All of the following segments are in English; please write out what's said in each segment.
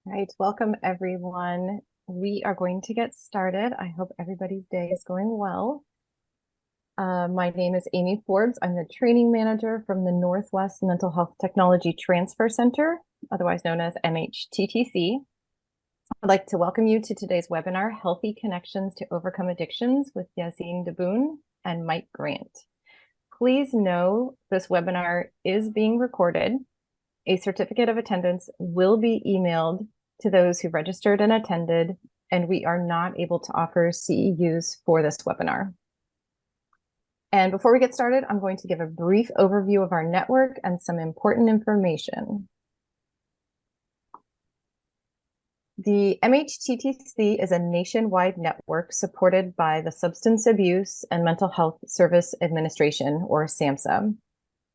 All right, welcome everyone. We are going to get started. I hope everybody's day is going well. My name is Amy Forbes. I'm the training manager from the Northwest Mental Health Technology Transfer Center, otherwise known as MHTTC. I'd like to welcome you to today's webinar, Healthy Connections to Overcome Addictions with Yassine Diboun and Mike Grant. Please know this webinar is being recorded. A certificate of attendance will be emailed to those who registered and attended, and we are not able to offer CEUs for this webinar. And before we get started, I'm going to give a brief overview of our network and some important information. The MHTTC is a nationwide network supported by the Substance Abuse and Mental Health Service Administration, or SAMHSA.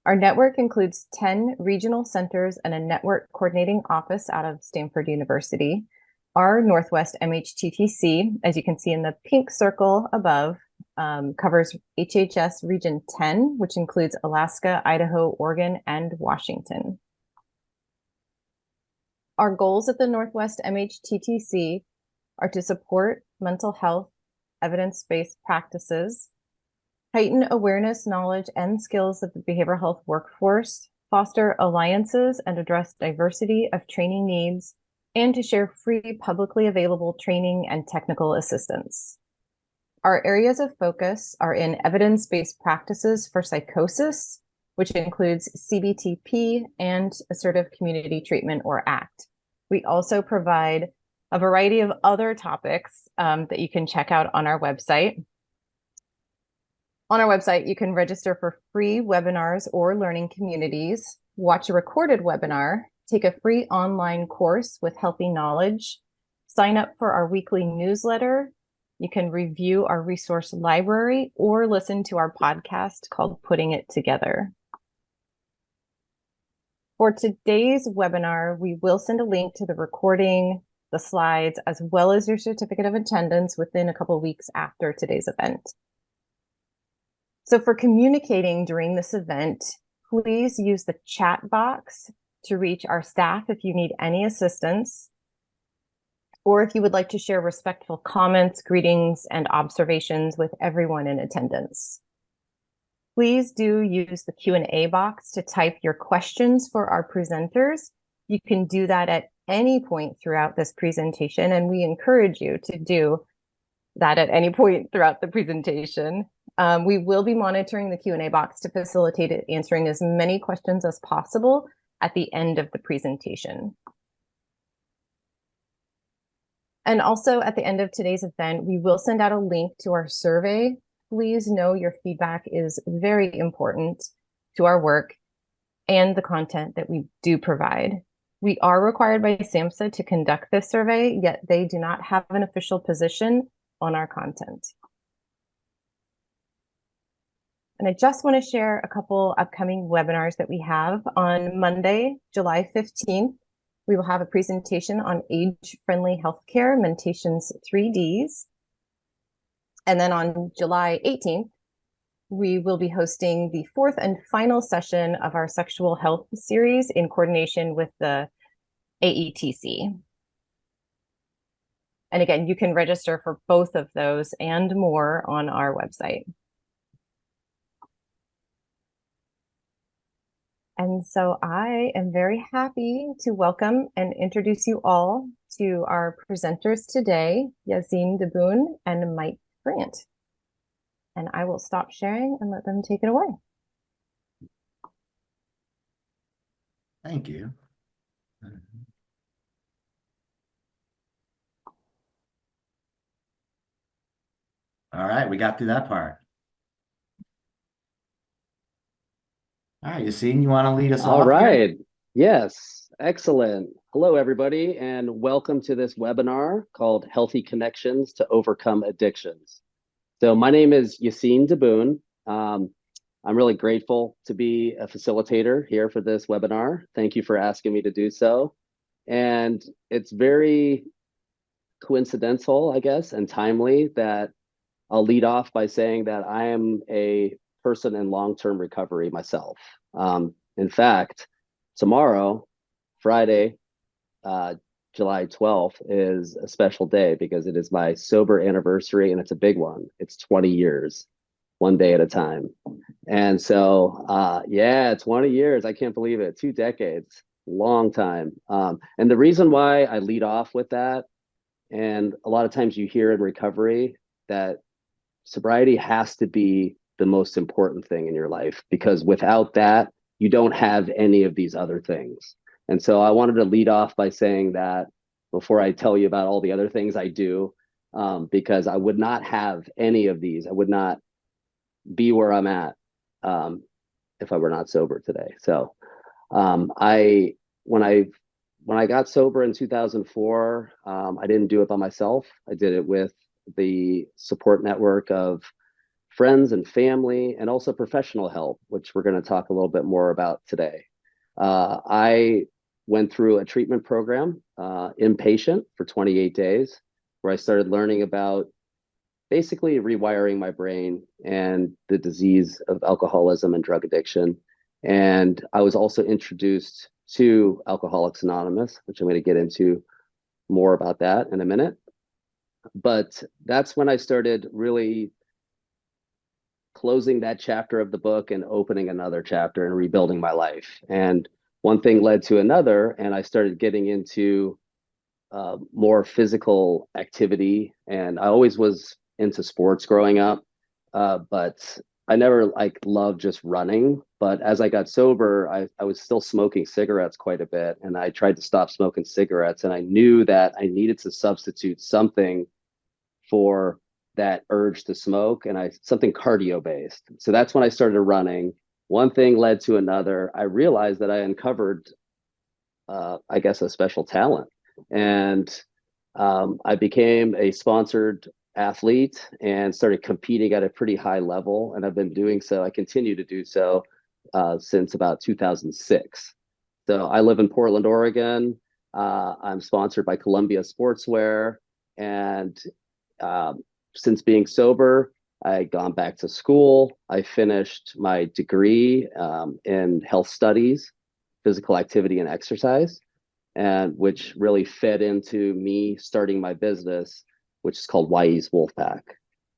Our network includes 10 regional centers and a network coordinating office out of Stanford University. Our Northwest MHTTC, as you can see in the pink circle above, covers HHS Region 10, which includes Alaska, Idaho, Oregon, and Washington. Our goals at the Northwest MHTTC are to support mental health, evidence-based practices, heighten awareness, knowledge, and skills of the behavioral health workforce, foster alliances, and address diversity of training needs, and to share free, publicly available training and technical assistance. Our areas of focus are in evidence-based practices for psychosis, which includes CBTP and assertive community treatment, or ACT. We also provide a variety of other topics that you can check out on our website. On our website, you can register for free webinars or learning communities, watch a recorded webinar, take a free online course with healthy knowledge, sign up for our weekly newsletter. You can review our resource library or listen to our podcast called Putting It Together. For today's webinar, we will send a link to the recording, the slides, as well as your certificate of attendance within a couple of weeks after today's event. So for communicating during this event, please use the chat box to reach our staff if you need any assistance, or if you would like to share respectful comments, greetings, and observations with everyone in attendance. Please do use the Q&A box to type your questions for our presenters. You can do that at any point throughout this presentation, and we encourage you to do that at any point throughout the presentation. We will be monitoring the Q&A box to facilitate it answering as many questions as possible at the end of the presentation. And also at the end of today's event, we will send out a link to our survey. Please know your feedback is very important to our work and the content that we do provide. We are required by SAMHSA to conduct this survey, yet they do not have an official position on our content. And I just want to share a couple upcoming webinars that we have. On Monday, July 15th, we will have a presentation on age-friendly healthcare, Mentation's 3Ds. And then on July 18th, we will be hosting the fourth and final session of our sexual health series in coordination with the AETC. And again, you can register for both of those and more on our website. And so I am very happy to welcome and introduce you all to our presenters today, Yassine Diboun and Mike Grant. And I will stop sharing and let them take it away. Thank you. All right, we got through that part. All right, Yassine, you want to lead us off? All right. Yes, excellent. Hello, everybody, and welcome to this webinar called Healthy Connections to Overcome Addictions. So my name is Yassine Diboun. I'm really grateful to be a facilitator here for this webinar. Thank you for asking me to do so. And it's very coincidental, I guess, and timely that I'll lead off by saying that I am a person in long-term recovery myself. In fact, tomorrow, Friday, July 12th is a special day because it is my sober anniversary, and it's a big one. It's 20 years, one day at a time. And so, yeah, 20 years. I can't believe it. 2 decades, long time. And the reason why I lead off with that, and a lot of times you hear in recovery that sobriety has to be the most important thing in your life, because without that, you don't have any of these other things. And so I wanted to lead off by saying that before I tell you about all the other things I do, because I would not have any of these. I would not be where I'm at if I were not sober today. So I when I got sober in 2004, I didn't do it by myself. I did it with the support network of friends and family, and also professional help, which we're going to talk a little bit more about today. I went through a treatment program, inpatient, for 28 days, where I started learning about basically rewiring my brain and the disease of alcoholism and drug addiction. And I was also introduced to Alcoholics Anonymous, which I'm going to get into more about that in a minute. But that's when I started really closing that chapter of the book and opening another chapter and rebuilding my life. And one thing led to another, and I started getting into more physical activity. And I always was into sports growing up, but I never loved just running. But as I got sober, I was still smoking cigarettes quite a bit, and I tried to stop smoking cigarettes. And I knew that I needed to substitute something for that urge to smoke, and something cardio based. So that's when I started running. One thing led to another. I realized that I uncovered, I guess, a special talent, and I became a sponsored athlete and started competing at a pretty high level. And I've been doing so. I continue to do so since about 2006. So I live in Portland, Oregon. I'm sponsored by Columbia Sportswear, and since being sober, I gone back to school. I finished my degree in health studies, physical activity and exercise, and which really fed into me starting my business, which is called Yassine Wolfpack.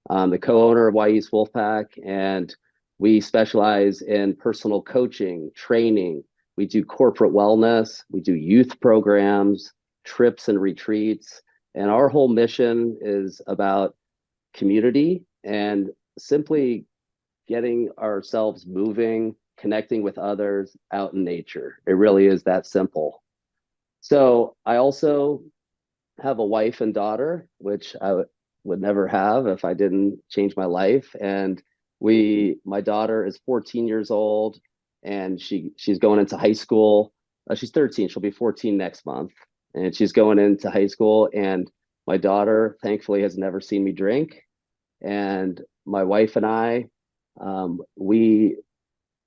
I'm the co-owner of Yassine Wolfpack, and we specialize in personal coaching, training. We do corporate wellness. We do youth programs, trips and retreats. And our whole mission is about community and simply getting ourselves moving, connecting with others out in nature. It really is that simple. So I also have a wife and daughter, which I would never have if I didn't change my life. And my daughter is 14 years old, and she's going into high school. She's 13. She'll be 14 next month, and she's going into high school. And my daughter, thankfully, has never seen me drink. And my wife and I, we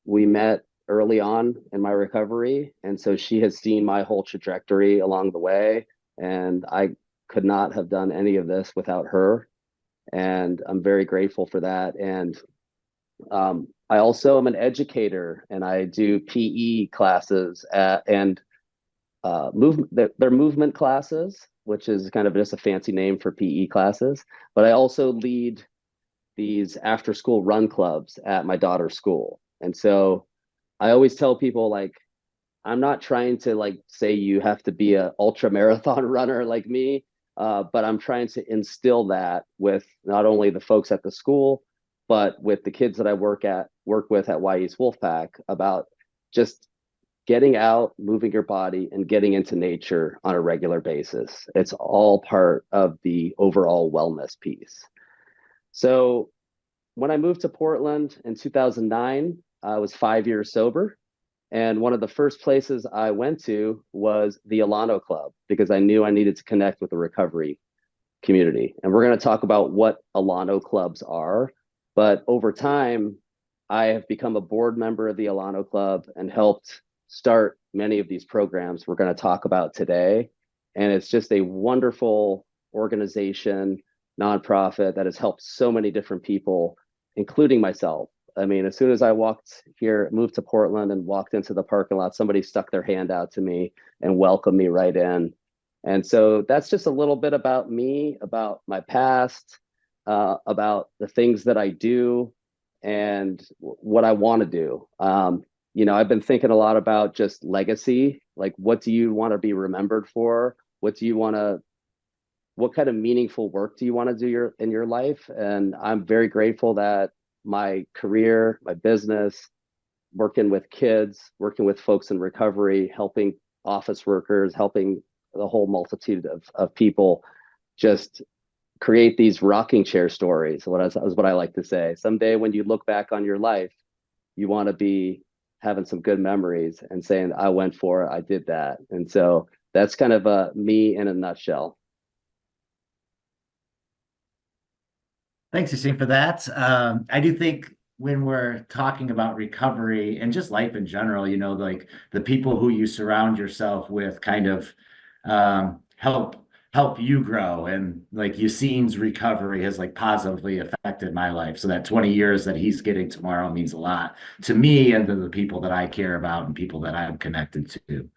met early on in my recovery. And so she has seen my whole trajectory along the way. And I could not have done any of this without her. And I'm very grateful for that. And I also am an educator, and I do PE classes and movement. They're movement classes, which is kind of just a fancy name for PE classes. But I also lead these after school run clubs at my daughter's school. And so I always tell people, I'm not trying to say you have to be an ultra marathon runner like me, but I'm trying to instill that with not only the folks at the school, but with the kids that I work with at Yassine Wolfpack, about just getting out, moving your body, and getting into nature on a regular basis. It's all part of the overall wellness piece. So when I moved to Portland in 2009, I was 5 years sober. And one of the first places I went to was the Alano Club, because I knew I needed to connect with the recovery community. And we're going to talk about what Alano clubs are. But over time, I have become a board member of the Alano Club and helped start many of these programs we're going to talk about today. And it's just a wonderful organization, nonprofit, that has helped so many different people, including myself. I mean, as soon as I moved to Portland and walked into the parking lot, somebody stuck their hand out to me and welcomed me right in. And so that's just a little bit about me, about my past, about the things that I do and what I want to do. I've been thinking a lot about just legacy. Like, what do you want to be remembered for? What kind of meaningful work do you want to do in your life? And I'm very grateful that my career, my business, working with kids, working with folks in recovery, helping office workers, helping the whole multitude of people just create these rocking chair stories. Is what I like to say. Someday when you look back on your life, you want to be having some good memories and saying, I went for it, I did that. And so that's kind of me in a nutshell. Thanks, Yassine, for that. I do think when we're talking about recovery and just life in general, like the people who you surround yourself with kind of help you grow. And like Yassine's recovery has like positively affected my life. So that 20 years that he's getting tomorrow means a lot to me and to the people that I care about and people that I'm connected to.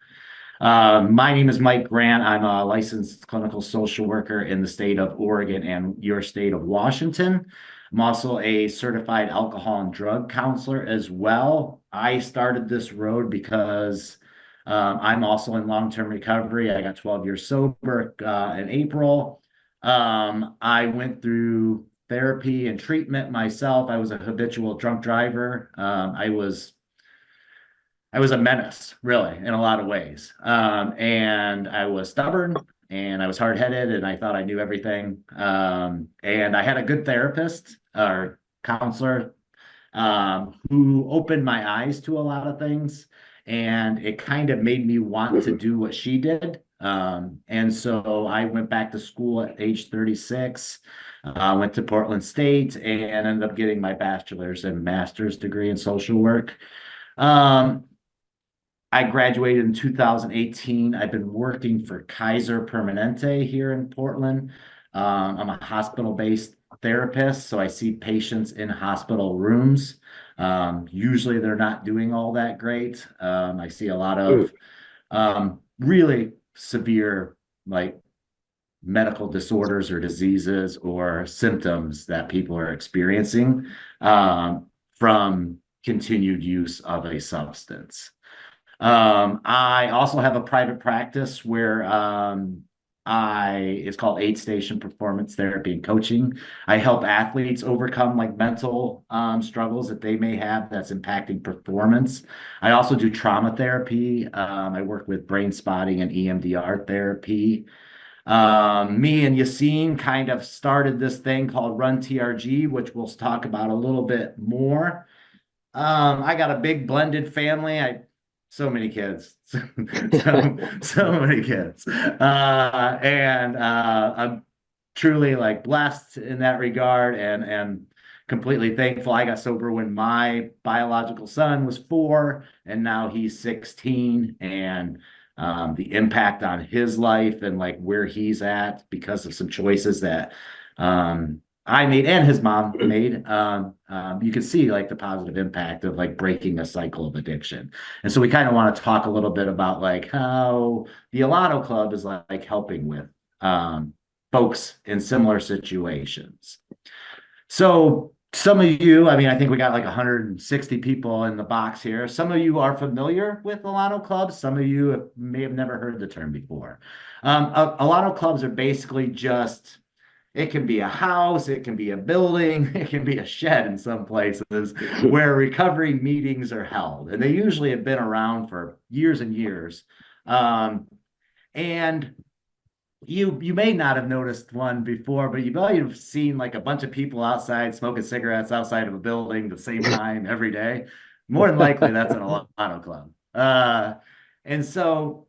My name is Mike Grant. I'm a licensed clinical social worker in the state of Oregon and your state of Washington. I'm also a certified alcohol and drug counselor as well. I started this road because I'm also in long-term recovery. I got 12 years sober in April. I went through therapy and treatment myself. I was a habitual drunk driver. I was a menace, really, in a lot of ways. And I was stubborn and I was hard-headed and I thought I knew everything. And I had a good therapist or counselor who opened my eyes to a lot of things. And it kind of made me want to do what she did. And so I went back to school at age 36, went to Portland State and ended up getting my bachelor's and master's degree in social work. Um, I graduated in 2018. I've been working for Kaiser Permanente here in Portland. I'm a hospital-based therapist, so I see patients in hospital rooms. Usually they're not doing all that great. I see a lot of really severe, like medical disorders or diseases or symptoms that people are experiencing from continued use of a substance. I also have a private practice where it's called Aid Station Performance Therapy and Coaching. I help athletes overcome like mental struggles that they may have that's impacting performance. I also do trauma therapy. I work with brain spotting and EMDR therapy. Me and Yassine kind of started this thing called Run TRG, which we'll talk about a little bit more. I got a big blended family. So many kids, so many kids, and I'm truly like blessed in that regard, and completely thankful. I got sober when my biological son was 4, and now he's 16, and the impact on his life and like where he's at because of some choices that I made and his mom made, you can see like the positive impact of like breaking a cycle of addiction. And so we kind of want to talk a little bit about like how the Alano Club is like helping with folks in similar situations. So some of you, I mean, I think we got like 160 people in the box here. Some of you are familiar with Alano Clubs. Some of you may have never heard the term before. Alano Clubs are basically just it can be a house, it can be a building, it can be a shed in some places where recovery meetings are held. And they usually have been around for years and years. And you may not have noticed one before, but you might have seen like a bunch of people outside smoking cigarettes outside of a building the same time every day. More than likely, that's an Alano Club. And so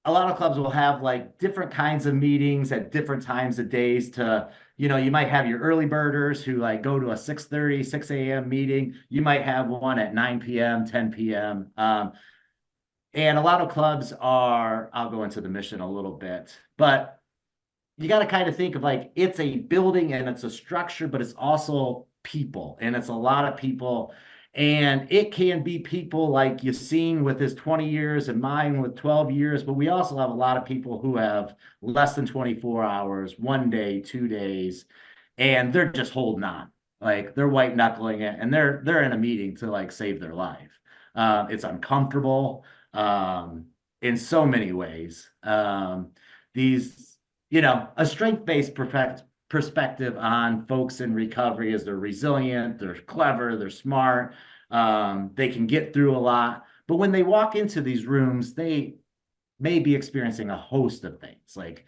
a lot of clubs will have like different kinds of meetings at different times of days to, you might have your early birders who like go to a 6:30, 6 a.m. meeting. You might have one at 9 p.m., 10 p.m. And a lot of clubs I'll go into the mission a little bit, but you got to kind of think of like it's a building and it's a structure, but it's also people and it's a lot of people. And it can be people like Yassine with his 20 years and mine with 12 years, but we also have a lot of people who have less than 24 hours, 1 day, 2 days, and they're just holding on. Like they're white knuckling it and they're in a meeting to like save their life. It's uncomfortable in so many ways. These, a strength-based perspective on folks in recovery is they're resilient, they're clever, they're smart, they can get through a lot. But when they walk into these rooms, they may be experiencing a host of things like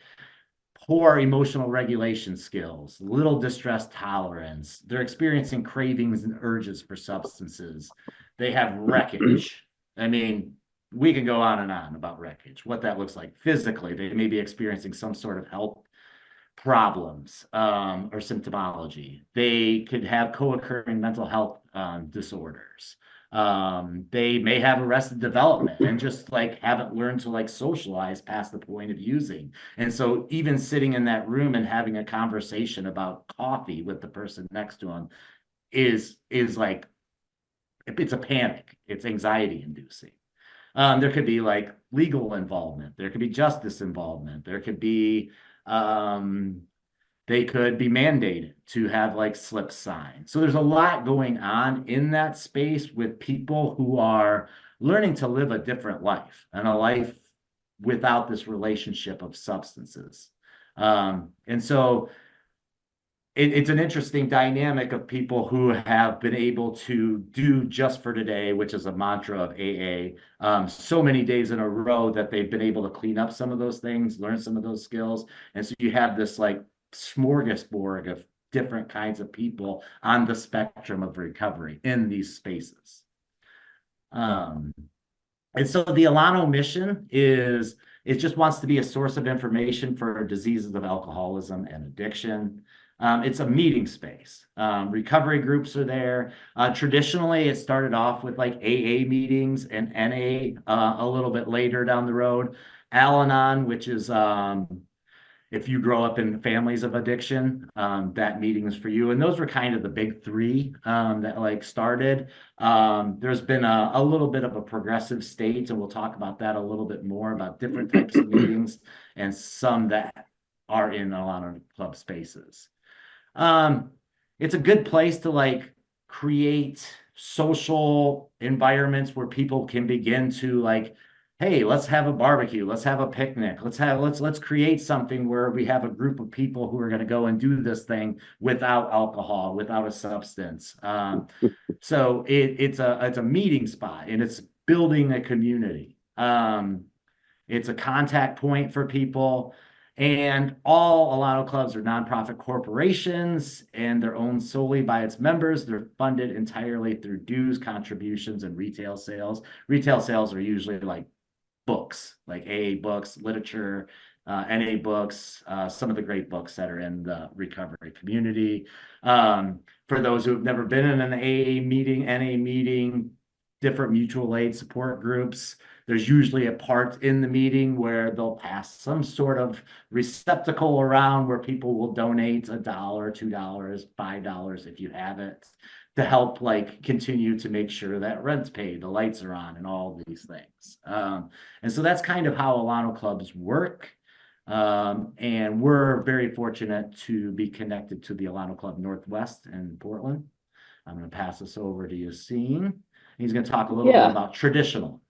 poor emotional regulation skills, little distress tolerance. They're experiencing cravings and urges for substances. They have wreckage. I mean, we can go on and on about wreckage, what that looks like physically. They may be experiencing some sort of health problems or symptomology. They could have co-occurring mental health disorders. They may have arrested development and just like haven't learned to like socialize past the point of using. And so even sitting in that room and having a conversation about coffee with the person next to them is like, it's a panic, it's anxiety inducing. There could be like legal involvement, there could be justice involvement, there could be they could be mandated to have like slip signs. So there's a lot going on in that space with people who are learning to live a different life and a life without this relationship of substances. And so it's an interesting dynamic of people who have been able to do just for today, which is a mantra of AA, so many days in a row that they've been able to clean up some of those things, learn some of those skills. And so you have this like smorgasbord of different kinds of people on the spectrum of recovery in these spaces. And so the Alano mission is, it just wants to be a source of information for diseases of alcoholism and addiction. It's a meeting space. Recovery groups are there. Traditionally, it started off with like AA meetings and NA a little bit later down the road. Al-Anon, which is if you grow up in families of addiction, that meeting is for you. And those were kind of the big three that like started. There's been a little bit of a progressive state, and we'll talk about that a little bit more about different types of meetings and some that are in Alano Club spaces. It's a good place to like create social environments where people can begin to like, hey, let's have a barbecue, let's have a picnic, let's create something where we have a group of people who are going to go and do this thing without alcohol, without a substance. So it's a meeting spot and it's building a community. It's a contact point for people. And all Alano clubs are nonprofit corporations and they're owned solely by its members. They're funded entirely through dues, contributions, and retail sales. Retail sales are usually like books, like AA books, literature, NA books, some of the great books that are in the recovery community. For those who have never been in an AA meeting, NA meeting, different mutual aid support groups, there's usually a part in the meeting where they'll pass some sort of receptacle around where people will donate $1, $2, $5 if you have it to help like continue to make sure that rent's paid, the lights are on, and all these things. And so that's kind of how Alano clubs work. And we're very fortunate to be connected to the Alano Club Northwest in Portland. I'm going to pass this over to Yassine. He's going to talk a little bit about traditional.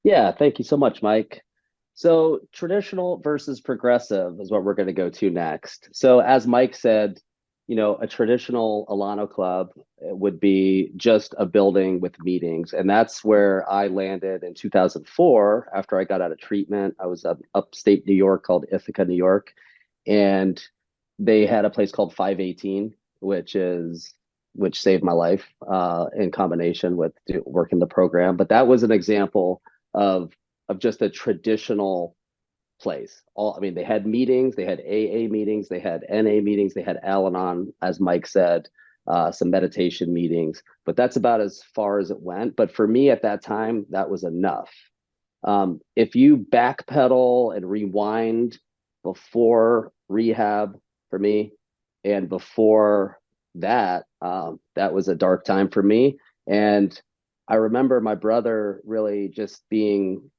Yeah, thank you so much, Mike. So traditional versus progressive is what we're going to go to next. So as Mike said, a traditional Alano club would be just a building with meetings. And that's where I landed in 2004 after I got out of treatment. I was up upstate New York called Ithaca, New York. And they had a place called 518, which saved my life in combination with working the program. But that was an example of just a traditional place. They had meetings, they had AA meetings, they had NA meetings, they had Al-Anon, as Mike said, some meditation meetings, but that's about as far as it went. But for me at that time, that was enough. If you backpedal and rewind before rehab for me, and before that, that was a dark time for me. And I remember my brother really just being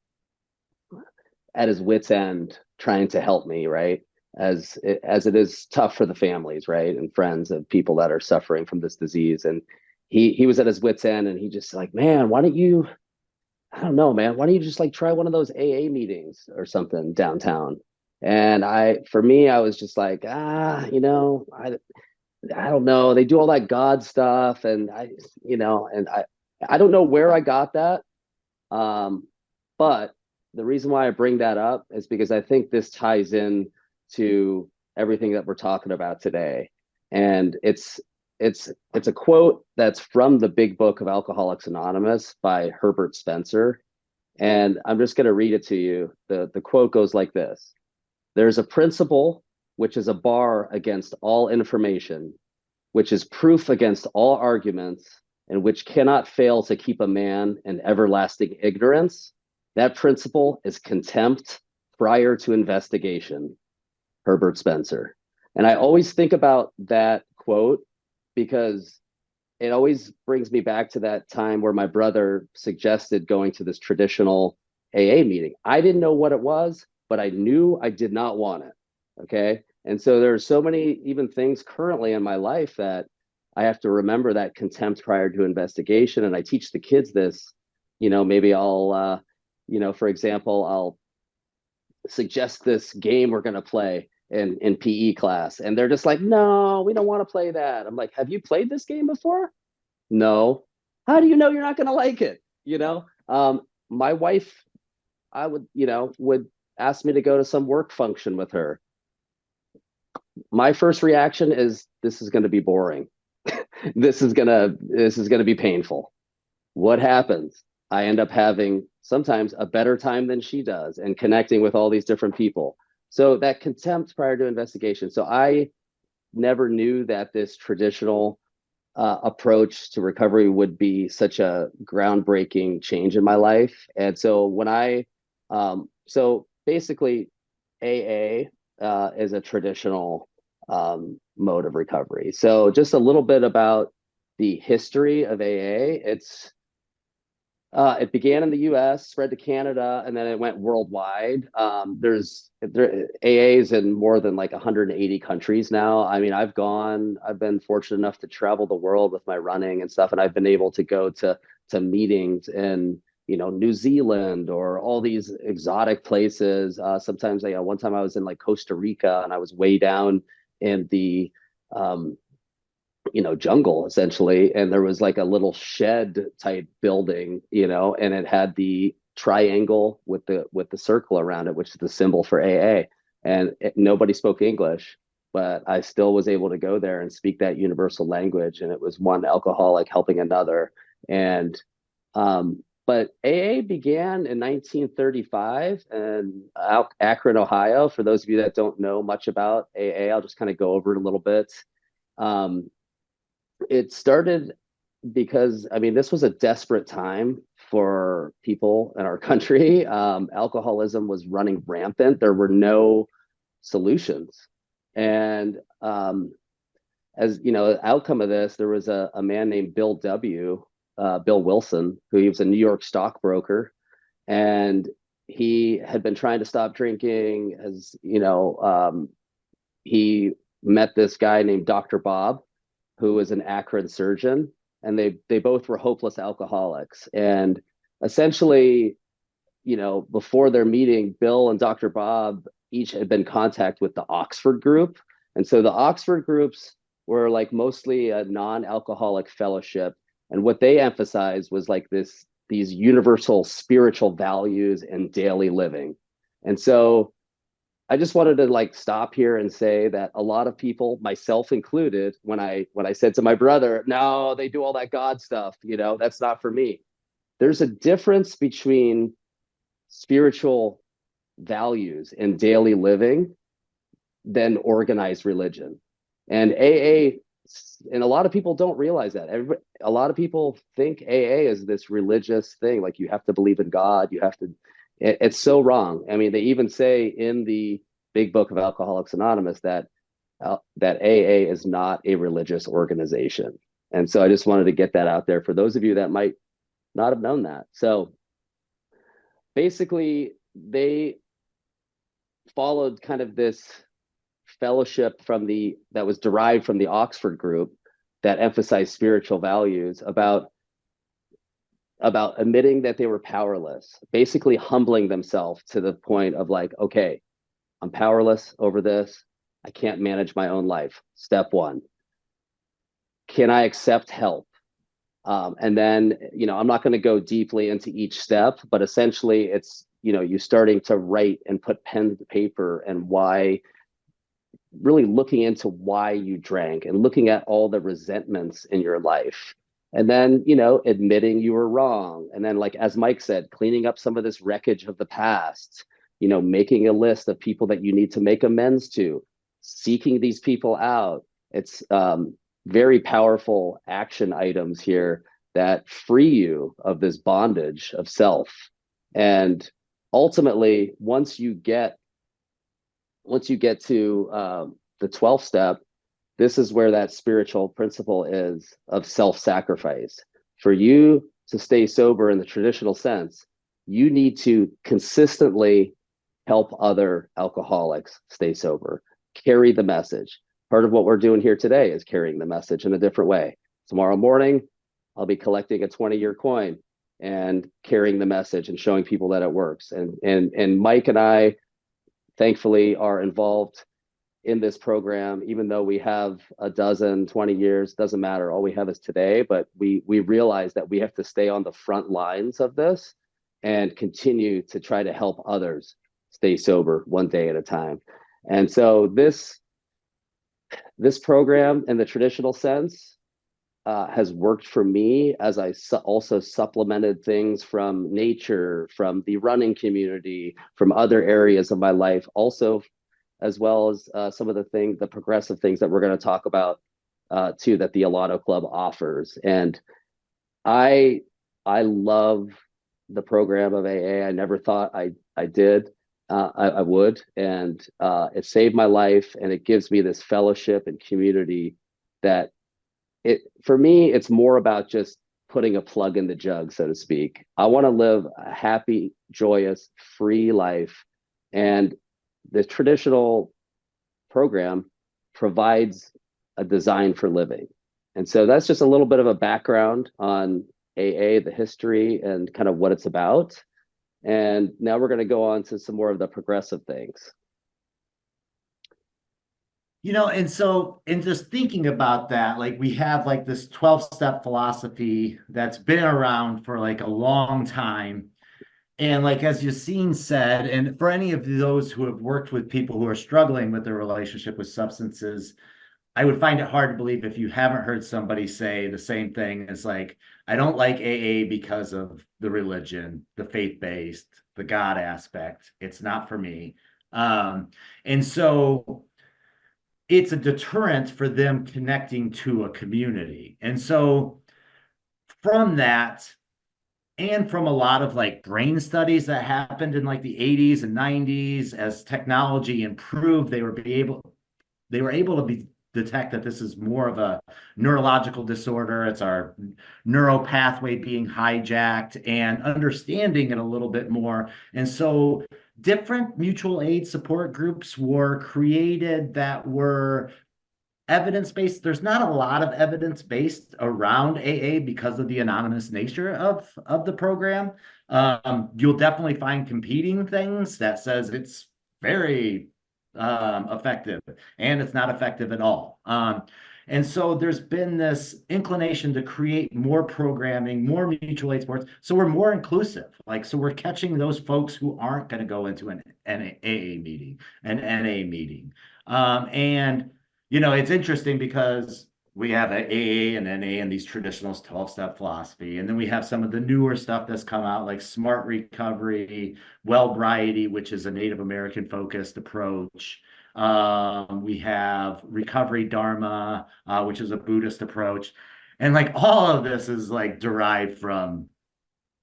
at his wit's end trying to help me, right? As it is tough for the families, right? And friends of people that are suffering from this disease. And he was at his wit's end, and he just like, man, why don't you, I don't know, man, why don't you just like try one of those AA meetings or something downtown? And for me, I was just like, I don't know. They do all that God stuff, and I don't know where I got that. But the reason why I bring that up is because I think this ties in to everything that we're talking about today. And it's a quote that's from the big book of Alcoholics Anonymous by Herbert Spencer. And I'm just going to read it to you. The quote goes like this: "There's a principle which is a bar against all information, which is proof against all arguments, and which cannot fail to keep a man in everlasting ignorance. That principle is contempt prior to investigation." Herbert Spencer. And I always think about that quote because it always brings me back to that time where my brother suggested going to this traditional AA meeting. I didn't know what it was, but I knew I did not want it. Okay. And so there are so many even things currently in my life that I have to remember that contempt prior to investigation. And I teach the kids this, maybe I'll, for example, I'll suggest this game we're going to play in PE class. And they're just like, no, we don't want to play that. I'm like, have you played this game before? No. How do you know you're not going to like it? My wife, I would ask me to go to some work function with her. My first reaction is, this is going to be boring. This is going to be painful. What happens? I end up having sometimes a better time than she does and connecting with all these different people. So that contempt prior to investigation. So I never knew that this traditional approach to recovery would be such a groundbreaking change in my life. And so so basically AA is a traditional mode of recovery. So just a little bit about the history of AA. It began in the U.S., spread to Canada, and then it went worldwide. There's AAs in more than like 180 countries now. I mean, I've been fortunate enough to travel the world with my running and stuff, and I've been able to go to meetings in New Zealand or all these exotic places. Sometimes, one time I was in like Costa Rica, and I was way down in the jungle essentially, and there was like a little shed type building, and it had the triangle with the circle around it, which is the symbol for AA. And nobody spoke English, but I still was able to go there and speak that universal language, and it was one alcoholic helping another. And but AA began in 1935 in Akron, Ohio. For those of you that don't know much about AA, I'll just kind of go over it a little bit. It started because, this was a desperate time for people in our country. Alcoholism was running rampant. There were no solutions. And as outcome of this, there was a man named Bill Wilson, he was a New York stockbroker, and he had been trying to stop drinking. He met this guy named Dr. Bob, who was an Akron surgeon, and they both were hopeless alcoholics. And essentially, before their meeting, Bill and Dr. Bob each had been in contact with the Oxford group. And so the Oxford groups were like mostly a non-alcoholic fellowship. And what they emphasized was like these universal spiritual values and daily living. And so I just wanted to like stop here and say that a lot of people, myself included, when I said to my brother, no, they do all that God stuff, that's not for me. There's a difference between spiritual values and daily living than organized religion. And AA, and a lot of people don't realize that. A lot of people think AA is this religious thing, like you have to believe in God, it's so wrong. I mean, they even say in the big book of Alcoholics Anonymous that AA is not a religious organization. And so I just wanted to get that out there for those of you that might not have known that. So basically, they followed kind of this fellowship that was derived from the Oxford group that emphasized spiritual values about admitting that they were powerless, basically humbling themselves to the point of like, okay, I'm powerless over this. I can't manage my own life. Step one. Can I accept help? And then, I'm not going to go deeply into each step, but essentially it's, you starting to write and put pen to paper and really looking into why you drank and looking at all the resentments in your life. And then, admitting you were wrong. And then, like, as Mike said, cleaning up some of this wreckage of the past, making a list of people that you need to make amends to, seeking these people out. It's very powerful action items here that free you of this bondage of self. And ultimately, once you get to the 12th step, this is where that spiritual principle is of self-sacrifice. For you to stay sober in the traditional sense, you need to consistently help other alcoholics stay sober, carry the message. Part of what we're doing here today is carrying the message in a different way. Tomorrow morning, I'll be collecting a 20-year coin and carrying the message and showing people that it works. And Mike and I, thankfully, are involved in this program, even though we have 20 years, doesn't matter. All we have is today, but we realize that we have to stay on the front lines of this and continue to try to help others stay sober one day at a time. And so this program in the traditional sense has worked for me as I also supplemented things from nature, from the running community, from other areas of my life, also as well as some of the progressive things that we're going to talk about too, that the Alano Club offers. And I love the program of AA. I never thought I did. I would, and it saved my life, and it gives me this fellowship and community that for me, it's more about just putting a plug in the jug, so to speak. I want to live a happy, joyous, free life, and the traditional program provides a design for living. And so that's just a little bit of a background on AA, the history, and kind of what it's about. And now we're going to go on to some more of the progressive things. And so in just thinking about that, like we have like this 12-step philosophy that's been around for like a long time. And like as Yassine said, and for any of those who have worked with people who are struggling with their relationship with substances, I would find it hard to believe if you haven't heard somebody say the same thing as like, I don't like AA because of the religion, the faith-based, the God aspect. It's not for me. And so it's a deterrent for them connecting to a community. And so from that, and from a lot of like brain studies that happened in like the 80s and 90s, as technology improved, they were able to detect that this is more of a neurological disorder. It's our neural pathway being hijacked and understanding it a little bit more. And so different mutual aid support groups were created that were evidence-based. There's not a lot of evidence-based around AA because of the anonymous nature of the program. You'll definitely find competing things that says it's very effective and it's not effective at all. And so there's been this inclination to create more programming, more mutual aid sports. So we're more inclusive. Like, so we're catching those folks who aren't going to go into an AA meeting, an NA meeting. And it's interesting because we have AA and NA and these traditional 12-step philosophy. And then we have some of the newer stuff that's come out like smart recovery, wellbriety, which is a Native American focused approach. We have recovery dharma, which is a Buddhist approach. And like all of this is like derived from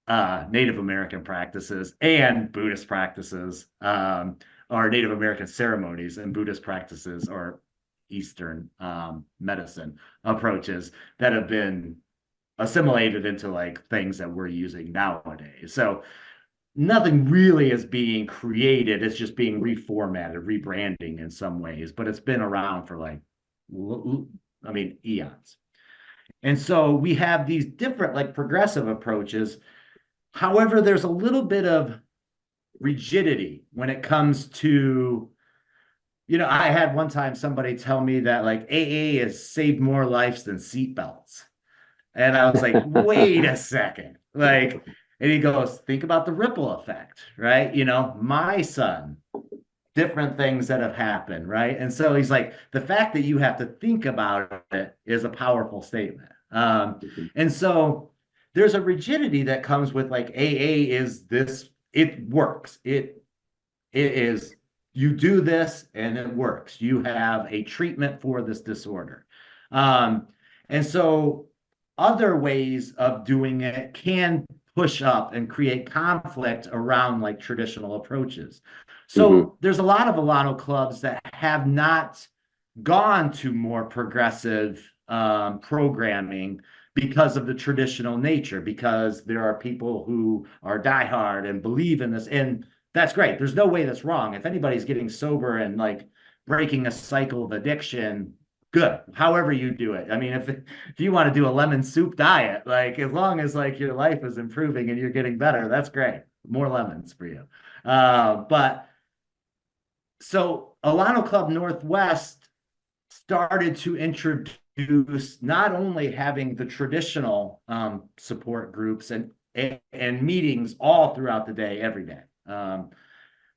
Native American practices and Buddhist practices, or Native American ceremonies and Buddhist practices, or Eastern medicine approaches that have been assimilated into like things that we're using nowadays. So nothing really is being created. It's just being reformatted, rebranding in some ways, but it's been around for like, I mean, eons. And so we have these different like progressive approaches. However, there's a little bit of rigidity when it comes to, I had one time somebody tell me that like AA has saved more lives than seatbelts. And I was like, wait a second. Like, and he goes, think about the ripple effect, right? My son, different things that have happened, right? And so he's like, the fact that you have to think about it is a powerful statement. And so there's a rigidity that comes with like AA is this, it works. It is, you do this and it works. You have a treatment for this disorder. And so other ways of doing it can push up and create conflict around like traditional approaches. So there's a lot of Alano clubs that have not gone to more progressive programming because of the traditional nature, because there are people who are diehard and believe in this. And that's great. There's no way that's wrong. If anybody's getting sober and like breaking a cycle of addiction, good. However you do it. I mean, if you want to do a lemon soup diet, like as long as like your life is improving and you're getting better, that's great. More lemons for you. But so Alano Club Northwest started to introduce not only having the traditional support groups and meetings all throughout the day, every day.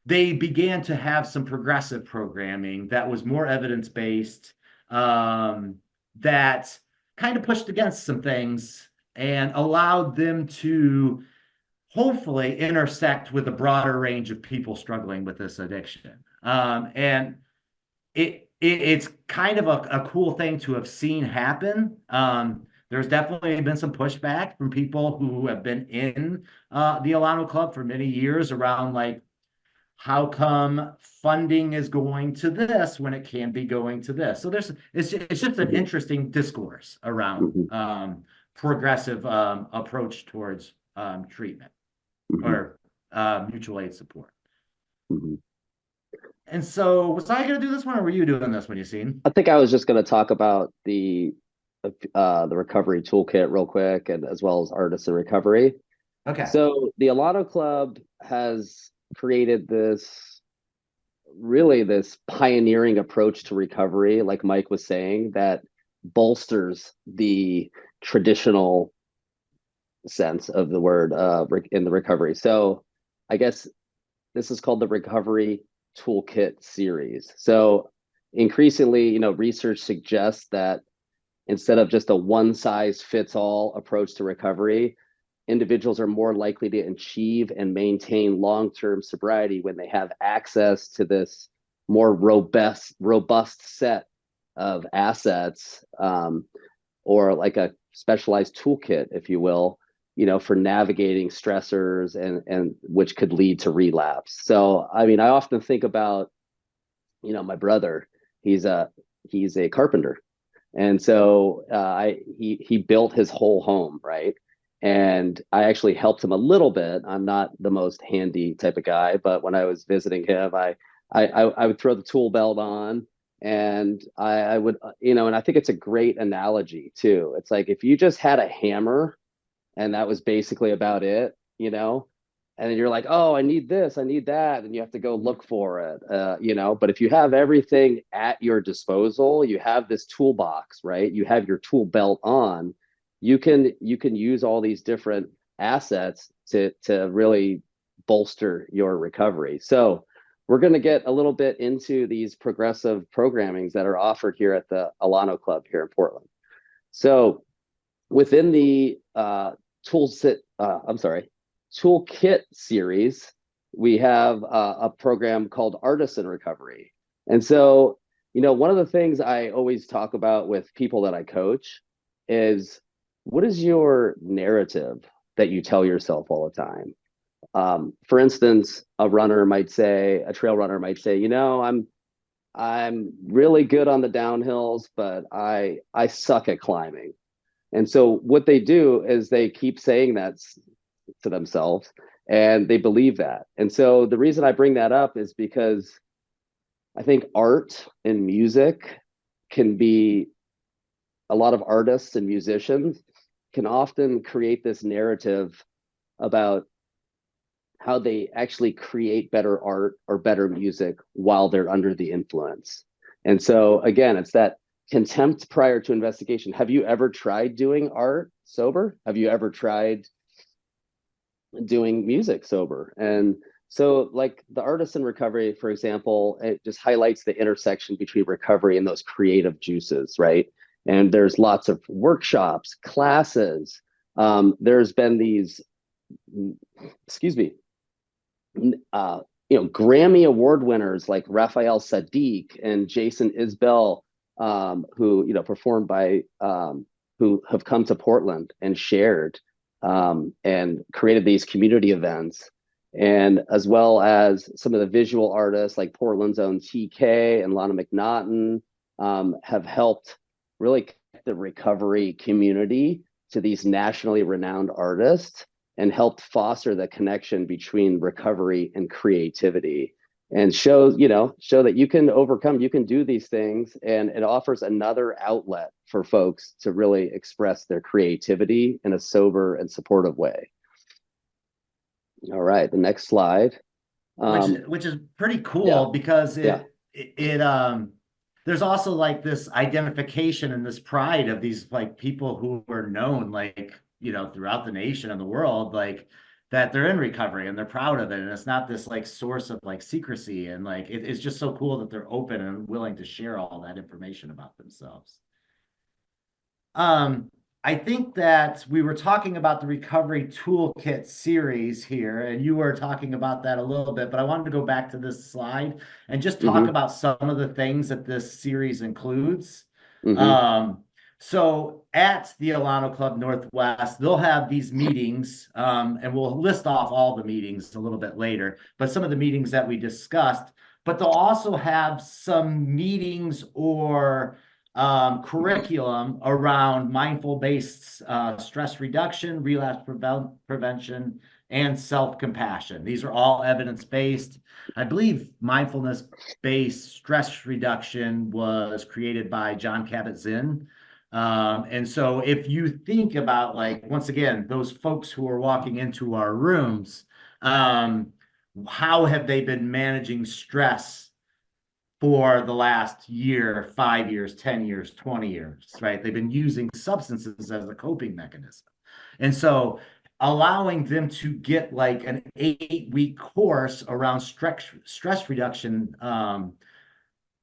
They began to have some progressive programming that was more evidence-based, that kind of pushed against some things and allowed them to hopefully intersect with a broader range of people struggling with this addiction. And it's kind of a cool thing to have seen happen. There's definitely been some pushback from people who have been in the Alano Club for many years around like, how come funding is going to this when it can be going to this? So it's just an interesting discourse around progressive approach towards treatment or mutual aid support. And so was I going to do this one or were you doing this one, Yassine? I think I was just going to talk about the recovery toolkit real quick, and as well as artists in recovery. Okay. So the Alano Club has created this pioneering approach to recovery, like Mike was saying, that bolsters the traditional sense of the word in the recovery. So I guess this is called the Recovery Toolkit series. So increasingly, research suggests that instead of just a one-size-fits-all approach to recovery, individuals are more likely to achieve and maintain long-term sobriety when they have access to this more robust set of assets, or like a specialized toolkit, if you will, for navigating stressors and which could lead to relapse. So, I mean, I often think about, my brother. He's a carpenter, and so he built his whole home, right? And I actually helped him a little bit. I'm not the most handy type of guy, but when I was visiting him, I would throw the tool belt on, and I would, and I think it's a great analogy too. It's like if you just had a hammer and that was basically about it, and then you're like, oh, I need this, I need that, and you have to go look for it, but if you have everything at your disposal, you have this toolbox, right? You have your tool belt on, you can use all these different assets to really bolster your recovery. So we're going to get a little bit into these progressive programmings that are offered here at the Alano Club here in Portland. So within the toolkit series, we have a program called Artists in Recovery. And so, one of the things I always talk about with people that I coach is, what is your narrative that you tell yourself all the time? For instance, a trail runner might say, I'm really good on the downhills, but I suck at climbing. And so what they do is they keep saying that to themselves and they believe that. And so the reason I bring that up is because I think art and music can be a lot of artists and musicians can often create this narrative about how they actually create better art or better music while they're under the influence. And so again, it's that contempt prior to investigation. Have you ever tried doing art sober? Have you ever tried doing music sober? And so like the artist in recovery, for example, it just highlights the intersection between recovery and those creative juices, right? And there's lots of workshops, classes. There's been these, excuse me, Grammy Award winners like Raphael Sadiq and Jason Isbell, who performed by who have come to Portland and shared and created these community events, and as well as some of the visual artists like Portland's own TK and Lana McNaughton have helped really connect the recovery community to these nationally renowned artists and helped foster the connection between recovery and creativity, and show that you can overcome, you can do these things, and it offers another outlet for folks to really express their creativity in a sober and supportive way. All right, the next slide. Which is pretty cool, because there's also like this identification and this pride of these like people who are known like throughout the nation and the world, like that they're in recovery and they're proud of it, and it's not this like source of like secrecy, and like it's just so cool that they're open and willing to share all that information about themselves. I think that we were talking about the Recovery Toolkit series here, and you were talking about that a little bit, but I wanted to go back to this slide and just talk about some of the things that this series includes. So at the Alano Club Northwest, they'll have these meetings, and we'll list off all the meetings a little bit later, but some of the meetings that we discussed, but they'll also have some meetings or curriculum around mindful-based stress reduction, relapse prevention, and self-compassion. These are all evidence-based. I believe mindfulness-based stress reduction was created by John Kabat-Zinn. And so if you think about, like, once again, those folks who are walking into our rooms, how have they been managing stress for the last year, 5 years, 10 years, 20 years, right? They've been using substances as a coping mechanism. And so allowing them to get like an 8-week course around stress reduction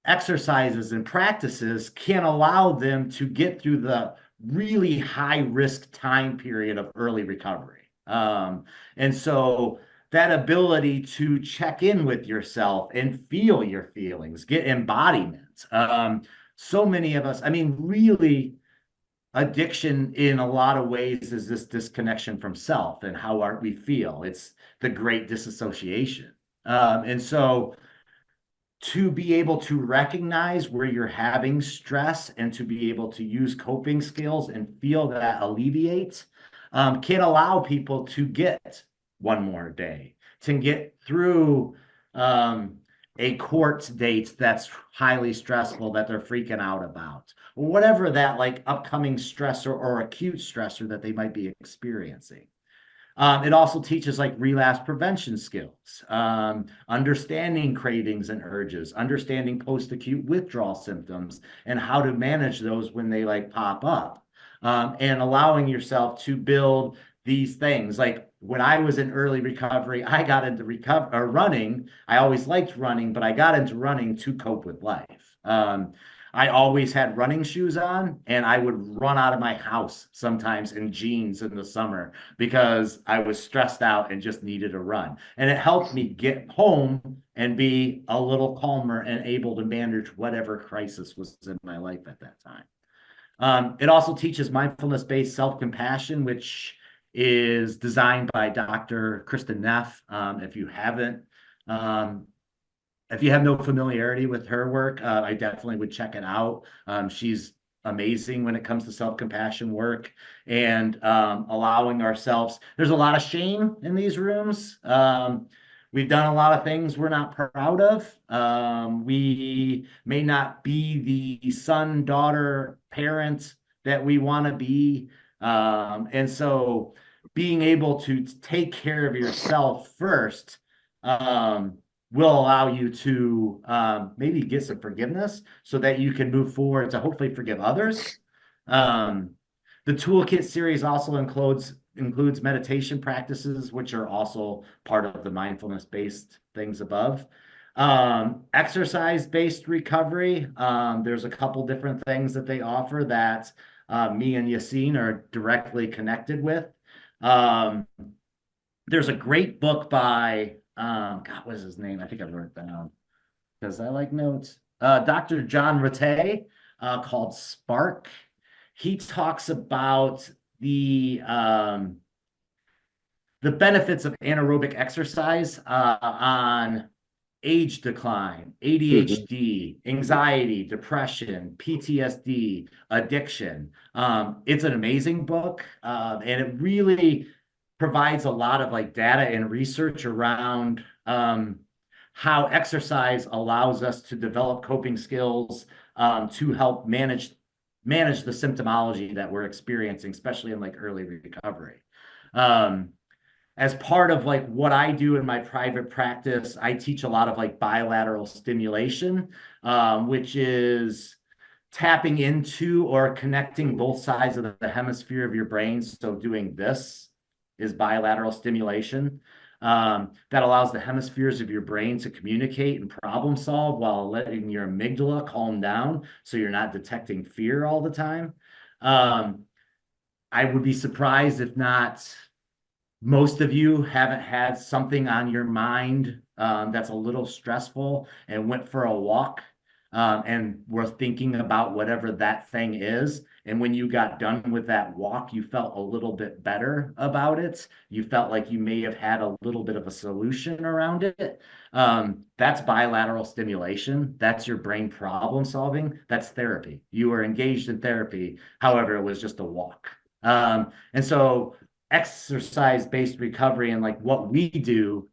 exercises and practices can allow them to get through the really high risk time period of early recovery. And so that ability to check in with yourself and feel your feelings, get embodiment. So many of us, I mean, really, addiction in a lot of ways is this disconnection from self and how we feel. It's the great disassociation. And so to be able to recognize where you're having stress and to be able to use coping skills and feel that alleviate can allow people to get one more day, to get through a court date that's highly stressful that they're freaking out about, or whatever that like upcoming stressor or acute stressor that they might be experiencing. It also teaches like relapse prevention skills, understanding cravings and urges, understanding post-acute withdrawal symptoms and how to manage those when they like pop up, and allowing yourself to build these things. Like when I was in early recovery, I got into running. I always liked running, but I got into running to cope with life. I always had running shoes on, and I would run out of my house sometimes in jeans in the summer because I was stressed out and just needed a run. And it helped me get home and be a little calmer and able to manage whatever crisis was in my life at that time. It also teaches mindfulness-based self-compassion, which is designed by Dr. Kristen Neff. If you haven't if you have no familiarity with her work, I definitely would check it out. She's amazing when it comes to self-compassion work and allowing ourselves. There's a lot of shame in these rooms. We've done a lot of things we're not proud of. We may not be the son, daughter, parent that we want to be. And so being able to take care of yourself first will allow you to maybe get some forgiveness so that you can move forward to hopefully forgive others. The toolkit series also includes meditation practices, which are also part of the mindfulness-based things above. Exercise-based recovery. There's a couple different things that they offer that me and Yassine are directly connected with. There's a great book by God, what is his name? I think I wrote it down because I like notes. Dr. John Ratey, called Spark. He talks about the benefits of anaerobic exercise on age decline, ADHD, anxiety, depression, PTSD, addiction. It's an amazing book, and it really provides a lot of like data and research around how exercise allows us to develop coping skills to help manage the symptomology that we're experiencing, especially in like early recovery. As part of like what I do in my private practice, I teach a lot of like bilateral stimulation, which is tapping into or connecting both sides of the hemisphere of your brain. So doing this is bilateral stimulation that allows the hemispheres of your brain to communicate and problem solve while letting your amygdala calm down so you're not detecting fear all the time. I would be surprised if not most of you haven't had something on your mind that's a little stressful and went for a walk and were thinking about whatever that thing is. And when you got done with that walk, you felt a little bit better about it. You felt like you may have had a little bit of a solution around it. That's bilateral stimulation. That's your brain problem solving. That's therapy. You were engaged in therapy. However, it was just a walk. And so exercise-based recovery and like what we do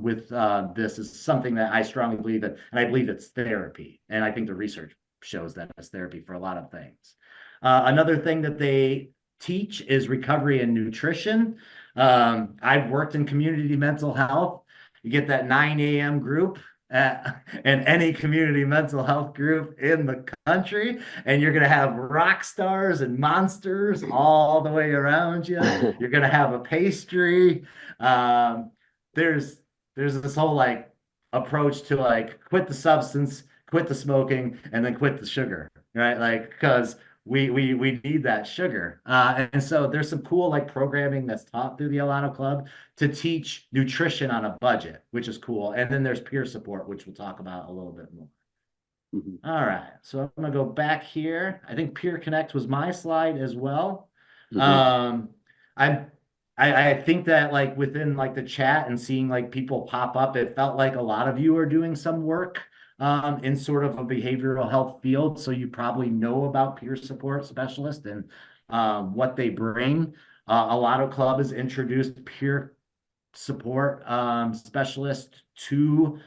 with this is something that I strongly believe in, and I believe it's therapy. And I think the research shows that it's therapy for a lot of things. Another thing that they teach is recovery and nutrition. I've worked in community mental health. You get that 9 a.m. group in any community mental health group in the country, and you're going to have rock stars and monsters all the way around you. You're going to have a pastry. There's this whole like approach to like quit the substance, quit the smoking, and then quit the sugar, right? Like because we need that sugar. And so there's some cool like programming that's taught through the Alano Club to teach nutrition on a budget, which is cool. And then there's peer support, which we'll talk about a little bit more. All right, so I'm gonna go back here. I think Peer Connect was my slide as well. I think that like within like the chat and seeing like people pop up, it felt like a lot of you are doing some work in sort of a behavioral health field. So you probably know about peer support specialists and what they bring. Alano Club has introduced peer support specialists to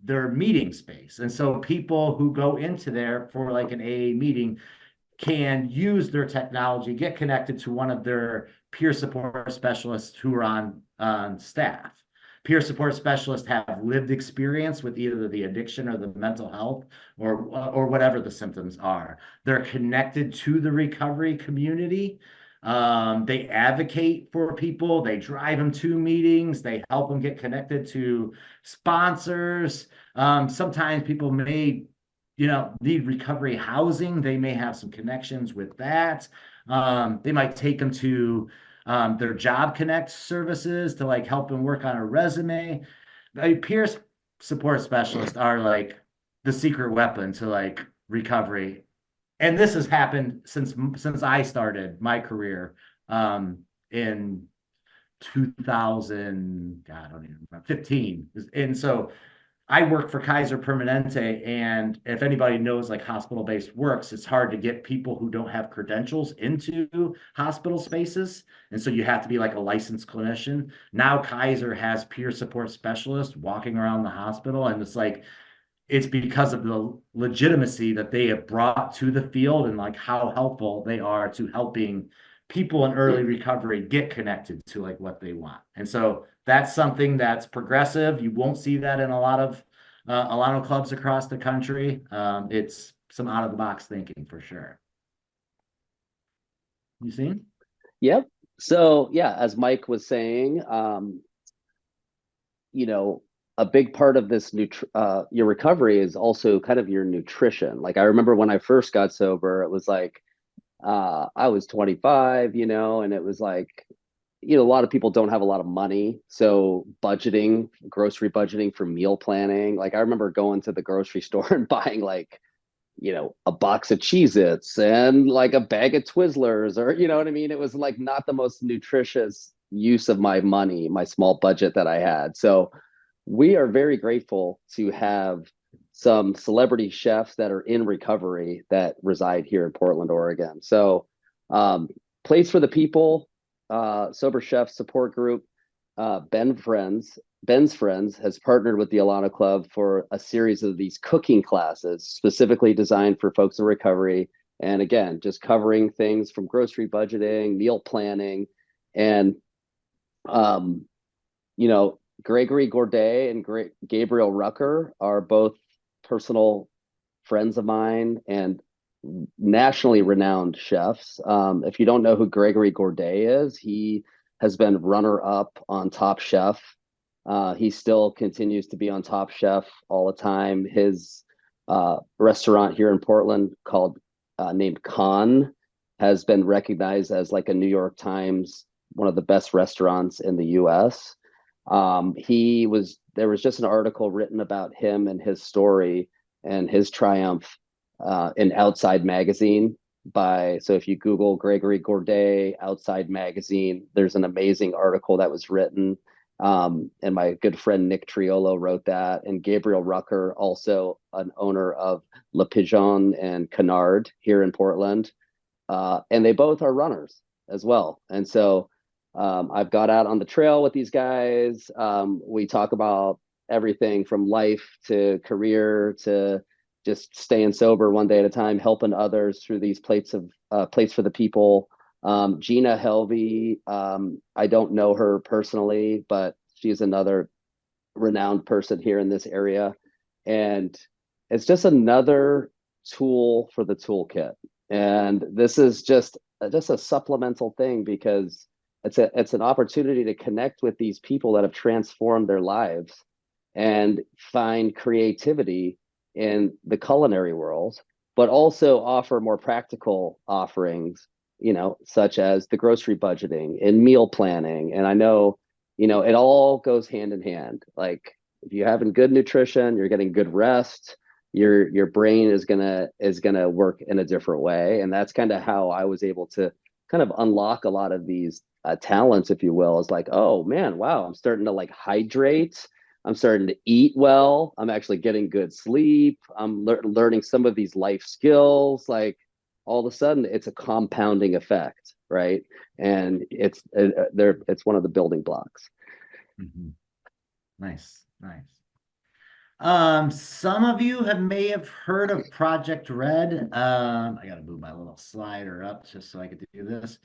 their meeting space. And so people who go into there for like an AA meeting can use their technology, get connected to one of their peer support specialists who are on staff. Peer support specialists have lived experience with either the addiction or the mental health or whatever the symptoms are. They're connected to the recovery community. They advocate for people. They drive them to meetings. They help them get connected to sponsors. Sometimes people may need recovery housing. They may have some connections with that. They might take them to their Job Connect services to like help them work on a resume. Peer support specialists are like the secret weapon to like recovery. And this has happened since I started my career in 2000, God, I don't even remember, 15. And so I work for Kaiser Permanente, and if anybody knows like hospital-based works, it's hard to get people who don't have credentials into hospital spaces. And so you have to be like a licensed clinician. Now Kaiser has peer support specialists walking around the hospital, and it's because of the legitimacy that they have brought to the field and like how helpful they are to helping people in early recovery get connected to like what they want. And so that's something that's progressive. You won't see that in a lot of Alano clubs across the country. It's some out of the box thinking for sure. You seen? Yep. So yeah, as Mike was saying, a big part of this your recovery is also kind of your nutrition. Like I remember when I first got sober, it was like I was 25, and it was like, a lot of people don't have a lot of money. So grocery budgeting for meal planning. Like I remember going to the grocery store and buying like, a box of Cheez-Its and like a bag of Twizzlers, or you know what I mean? It was like not the most nutritious use of my money, my small budget that I had. So we are very grateful to have some celebrity chefs that are in recovery that reside here in Portland, Oregon. So, Plates for the People, Sober Chef Support Group, Ben's Friends has partnered with the Alano Club for a series of these cooking classes specifically designed for folks in recovery. And again, just covering things from grocery budgeting, meal planning, and Gregory Gourdet and Gabriel Rucker are both personal friends of mine and nationally renowned chefs. If you don't know who Gregory Gourdet is, he has been runner-up on Top Chef. He still continues to be on Top Chef all the time. His restaurant here in Portland named Khan has been recognized as like a New York Times, one of the best restaurants in the US. There was just an article written about him and his story and his triumph in Outside Magazine so if you Google Gregory Gourdet Outside Magazine, there's an amazing article that was written. And my good friend Nick Triolo wrote that. And Gabriel Rucker, also an owner of Le Pigeon and Canard here in Portland. And they both are runners as well. And so I've got out on the trail with these guys. We talk about everything from life to career to just staying sober one day at a time, helping others through these plates for the people. Gina Helvey, I don't know her personally, but she's another renowned person here in this area. And it's just another tool for the toolkit. And this is just a supplemental thing because it's an opportunity to connect with these people that have transformed their lives and find creativity in the culinary world, but also offer more practical offerings, such as the grocery budgeting and meal planning. And I know, it all goes hand in hand. Like if you're having good nutrition, you're getting good rest, your brain is gonna work in a different way. And that's kind of how I was able to kind of unlock a lot of these talents, if you will. Is like, oh man, wow, I'm starting to like hydrate. I'm starting to eat well. I'm actually getting good sleep. I'm learning some of these life skills. Like all of a sudden, it's a compounding effect, right? And it's one of the building blocks. Mm-hmm. Nice. Some of you may have heard of Project Red. I got to move my little slider up just so I could do this.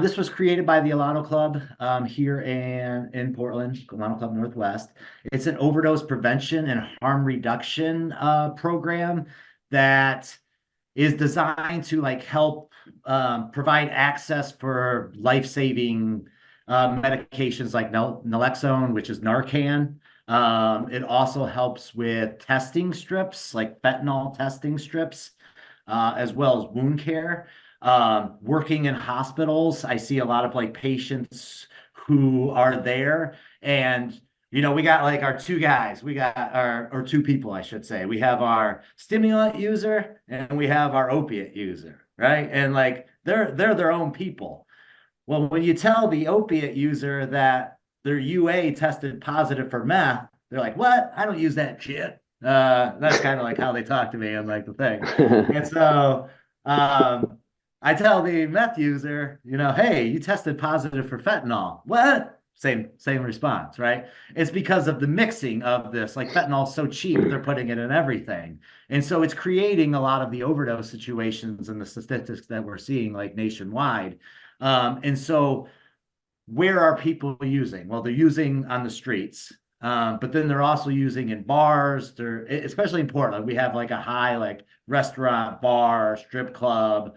This was created by the Alano Club here in Portland, Alano Club Northwest. It's an overdose prevention and harm reduction program that is designed to like help provide access for life-saving medications like naloxone, which is Narcan. It also helps with testing strips, like fentanyl testing strips, as well as wound care. Working in hospitals, I see a lot of like patients who are there, and we got like our two guys, or two people, I should say. We have our stimulant user and we have our opiate user, right? And like they're their own people. Well, when you tell the opiate user that their UA tested positive for meth, They're like, what? I don't use that shit. That's kind of like how they talk to me and like the thing. And so I tell the meth user, hey, you tested positive for fentanyl. What? Same response, right? It's because of the mixing of this. Like fentanyl's so cheap, they're putting it in everything. And so it's creating a lot of the overdose situations and the statistics that we're seeing like nationwide. And so where are people using? Well, they're using on the streets, but then they're also using in bars. They're especially in Portland. We have like a high like restaurant, bar, strip club,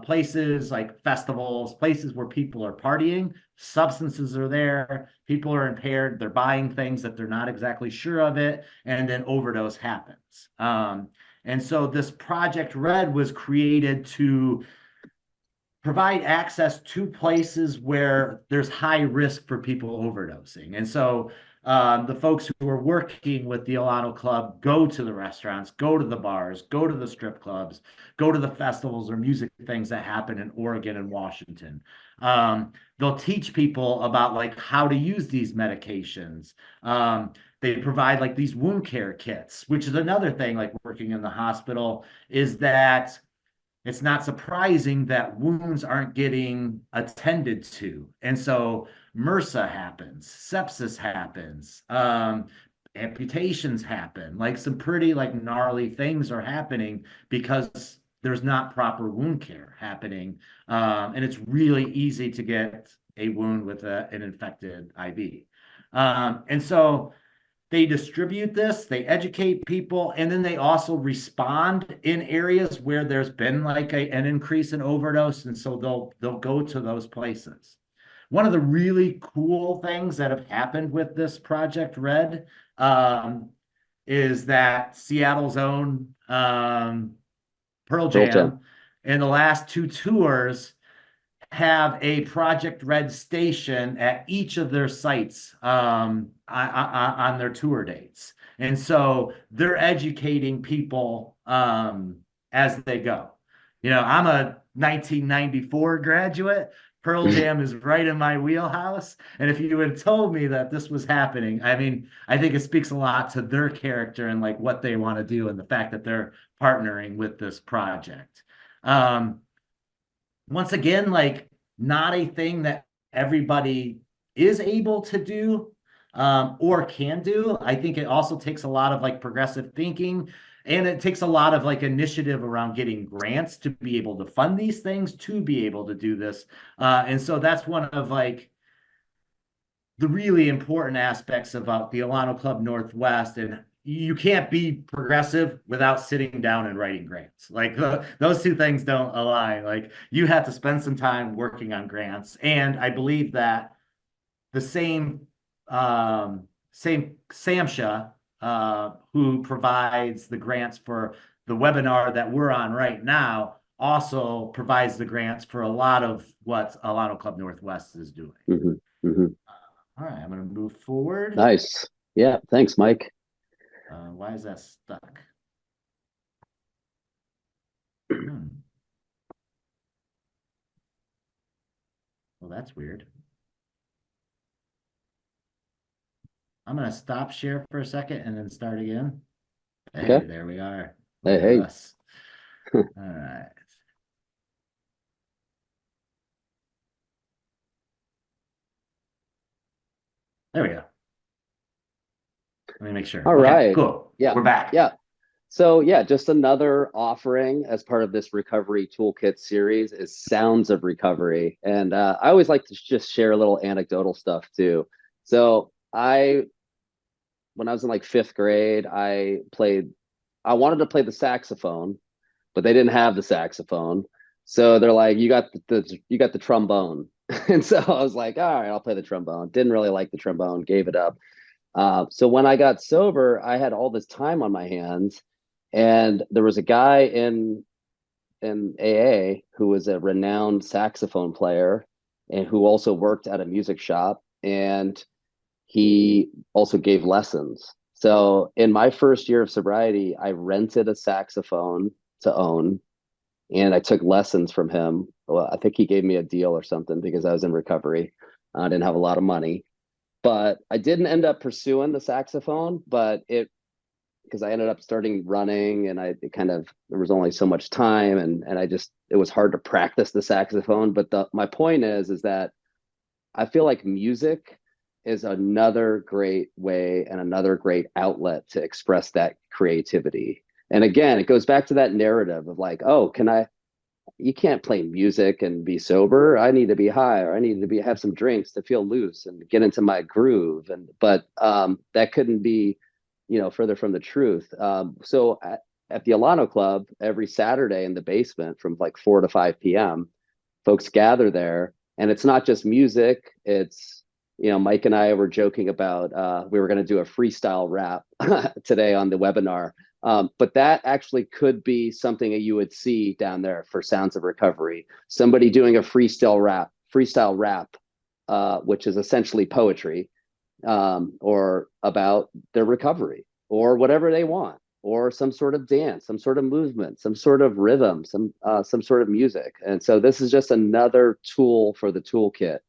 places like festivals, places where people are partying. Substances are there. People are impaired. They're buying things that they're not exactly sure of it, and then overdose happens. And so this Project Red was created to provide access to places where there's high risk for people overdosing. And so the folks who are working with the Alano Club go to the restaurants, go to the bars, go to the strip clubs, go to the festivals or music things that happen in Oregon and Washington. They'll teach people about like how to use these medications. They provide like these wound care kits, which is another thing like working in the hospital is that it's not surprising that wounds aren't getting attended to. And so MRSA happens, sepsis happens, amputations happen, like some pretty like gnarly things are happening because there's not proper wound care happening. And it's really easy to get a wound with an infected IV. And so they distribute this, they educate people, and then they also respond in areas where there's been like an increase in overdose, and so they'll go to those places. One of the really cool things that have happened with this Project Red is that Seattle's own Pearl Jam in the last two tours have a Project Red station at each of their sites on their tour dates. And so they're educating people as they go. I'm a 1994 graduate. Pearl Jam is right in my wheelhouse. And if you had told me that this was happening, I mean, I think it speaks a lot to their character and like what they want to do and the fact that they're partnering with this project. Once again, like not a thing that everybody is able to do or can do. I think it also takes a lot of like progressive thinking and it takes a lot of like initiative around getting grants to be able to fund these things, to be able to do this. And so that's one of like the really important aspects about the Alano Club Northwest. And you can't be progressive without sitting down and writing grants. Like those two things don't align. Like you have to spend some time working on grants. And I believe that the same SAMHSA, who provides the grants for the webinar that we're on right now, also provides the grants for a lot of what Alano Club Northwest is doing. Mm-hmm. Mm-hmm. All right, I'm going to move forward. Nice. Yeah, thanks, Mike. Why is that stuck? Well, that's weird. I'm going to stop share for a second and then start again. Hey, Okay. there we are. Hey. All right. There we go. Let me make sure. All right. Cool. Yeah. We're back. Yeah. So yeah, just another offering as part of this Recovery Toolkit series is Sounds of Recovery. And I always like to just share a little anecdotal stuff too. So when I was in like 5th grade, I wanted to play the saxophone, but they didn't have the saxophone. So they're like, you got the trombone. And so I was like, all right, I'll play the trombone. Didn't really like the trombone, gave it up. So when I got sober, I had all this time on my hands, and there was a guy in AA who was a renowned saxophone player and who also worked at a music shop, and he also gave lessons. So in my first year of sobriety, I rented a saxophone to own, and I took lessons from him. Well, I think he gave me a deal or something because I was in recovery. I didn't have a lot of money. but I didn't end up pursuing the saxophone, but because I ended up starting running and there was only so much time and it was hard to practice the saxophone. But my point is that I feel like music is another great way and another great outlet to express that creativity. And again, it goes back to that narrative of like, oh, you can't play music and be sober. I need to be high, or I need to have some drinks to feel loose and get into my groove. But that couldn't be, further from the truth. So at the Alano Club, every Saturday in the basement from like 4 to 5 p.m., folks gather there, and it's not just music. It's, Mike and I were joking about we were going to do a freestyle rap today on the webinar. But that actually could be something that you would see down there for Sounds of Recovery. Somebody doing a freestyle rap, which is essentially poetry, or about their recovery, or whatever they want, or some sort of dance, some sort of movement, some sort of rhythm, some sort of music. And so this is just another tool for the toolkit.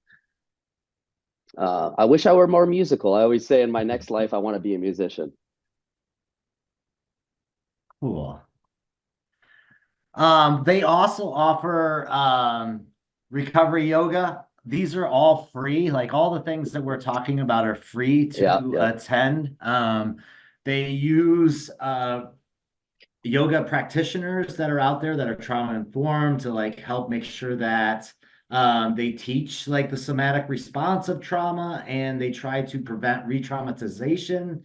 I wish I were more musical. I always say in my next life, I want to be a musician. Cool. They also offer recovery yoga. These are all free. Like all the things that we're talking about are free to attend. They use yoga practitioners that are out there that are trauma informed to like help make sure that they teach like the somatic response of trauma, and they try to prevent re-traumatization.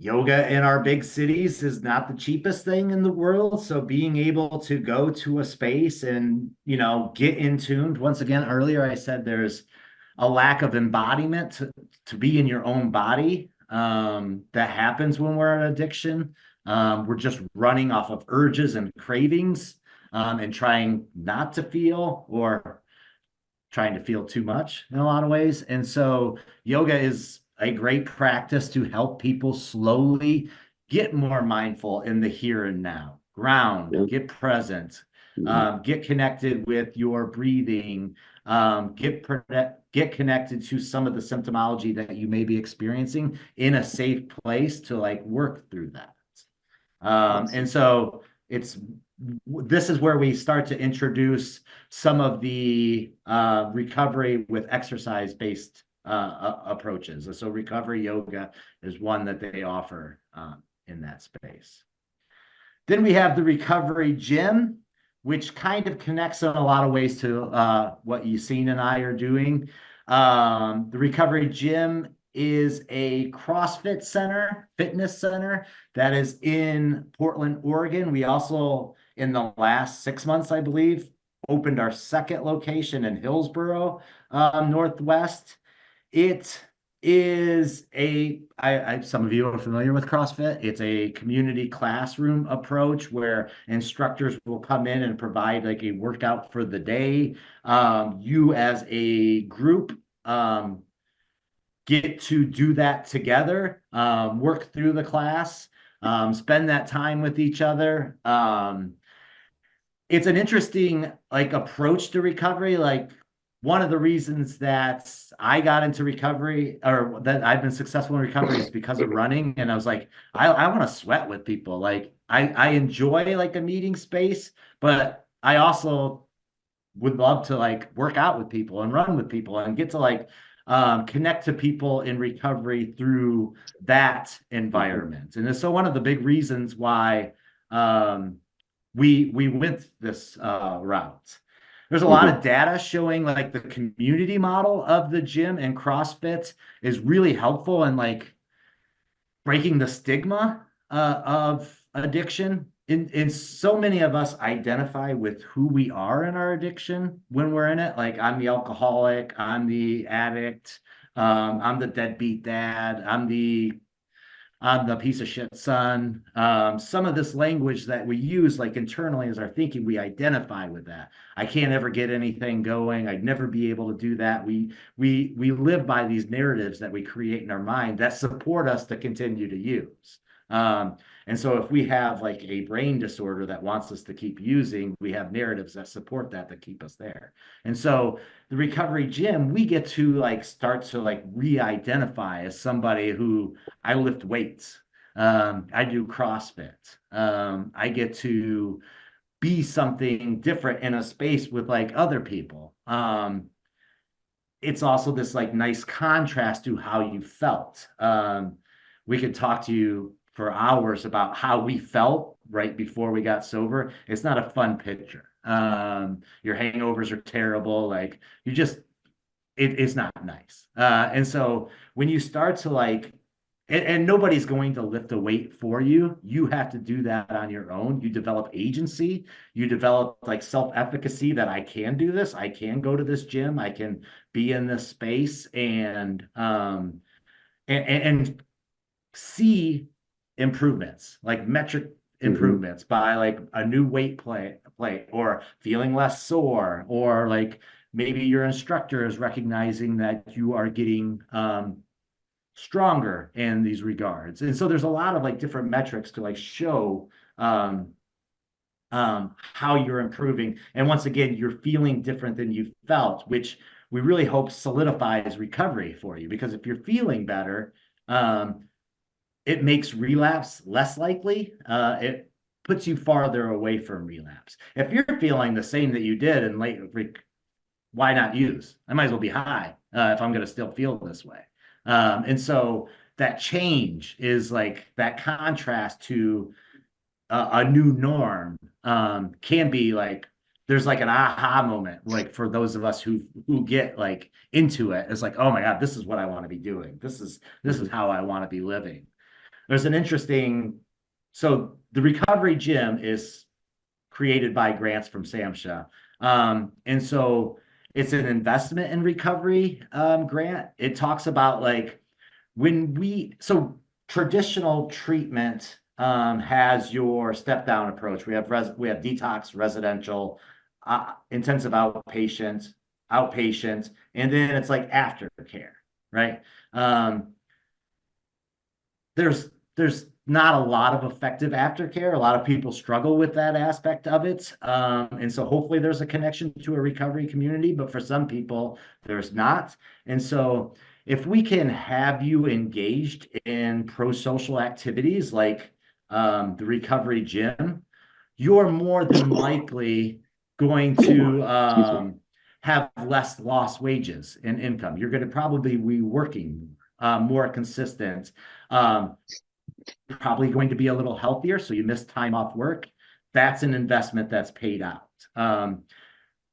Yoga in our big cities is not the cheapest thing in the world. So being able to go to a space and, get in tuned. Once again, earlier I said there's a lack of embodiment to be in your own body that happens when we're in addiction. We're just running off of urges and cravings and trying not to feel, or trying to feel too much in a lot of ways. And so yoga is a great practice to help people slowly get more mindful in the here and now, ground, get present, get connected with your breathing, get connected to some of the symptomology that you may be experiencing in a safe place to like work through that. And so this is where we start to introduce some of the recovery with exercise-based approaches. So recovery yoga is one that they offer in that space. Then we have the recovery gym, which kind of connects in a lot of ways to what Yassine and I are doing. The recovery gym is a CrossFit center, fitness center that is in Portland, Oregon. We also, in the last 6 months, I believe, opened our second location in Hillsboro, Northwest. It is some of you are familiar with CrossFit. It's a community classroom approach where instructors will come in and provide like a workout for the day. You as a group get to do that together, work through the class, spend that time with each other. It's an interesting like approach to recovery. Like one of the reasons that I got into recovery, or that I've been successful in recovery, is because of running. And I was like, I want to sweat with people. Like I enjoy like a meeting space, but I also would love to like work out with people and run with people and get to like connect to people in recovery through that environment. And so one of the big reasons why we went this route. There's a lot of data showing like the community model of the gym and CrossFit is really helpful in like breaking the stigma of addiction. And so many of us identify with who we are in our addiction when we're in it. Like I'm the alcoholic, I'm the addict, I'm the deadbeat dad, I'm the piece of shit son. Some of this language that we use like internally as our thinking, we identify with that. I can't ever get anything going. I'd never be able to do that. We live by these narratives that we create in our mind that support us to continue to use. And so if we have like a brain disorder that wants us to keep using, we have narratives that support that keep us there. And so the recovery gym, we get to like start to like re-identify as somebody who I lift weights. I do CrossFit. I get to be something different in a space with like other people. It's also this like nice contrast to how you felt. We could talk to you for hours about how we felt right before we got sober. It's not a fun picture. Your hangovers are terrible. Like you just, it's not nice. And so when you start to like, and nobody's going to lift a weight for you. You have to do that on your own. You develop agency. You develop like self-efficacy that I can do this. I can go to this gym. I can be in this space and see improvements, like metric improvements by like a new weight plate or feeling less sore, or like maybe your instructor is recognizing that you are getting stronger in these regards. And so there's a lot of like different metrics to like show how you're improving. And once again, you're feeling different than you felt, which we really hope solidifies recovery for you. Because if you're feeling better, it makes relapse less likely. It puts you farther away from relapse. If you're feeling the same that you did in late, why not use? I might as well be high if I'm going to still feel this way. And so that change is like that contrast to a new norm can be like there's like an aha moment like for those of us who get like into it. It's like, oh my God, this is what I want to be doing. This is how I want to be living. There's an interesting, so the recovery gym is created by grants from SAMHSA. And so it's an investment in recovery grant. It talks about like so traditional treatment has your step down approach. We have detox, residential, intensive outpatient, and then it's like aftercare, right? There's not a lot of effective aftercare. A lot of people struggle with that aspect of it. And so hopefully there's a connection to a recovery community, but for some people, there's not. And so if we can have you engaged in pro-social activities like the recovery gym, you're more than likely going to have less lost wages and income. You're going to probably be working more consistent. Probably going to be a little healthier, so you miss time off work. That's an investment that's paid out.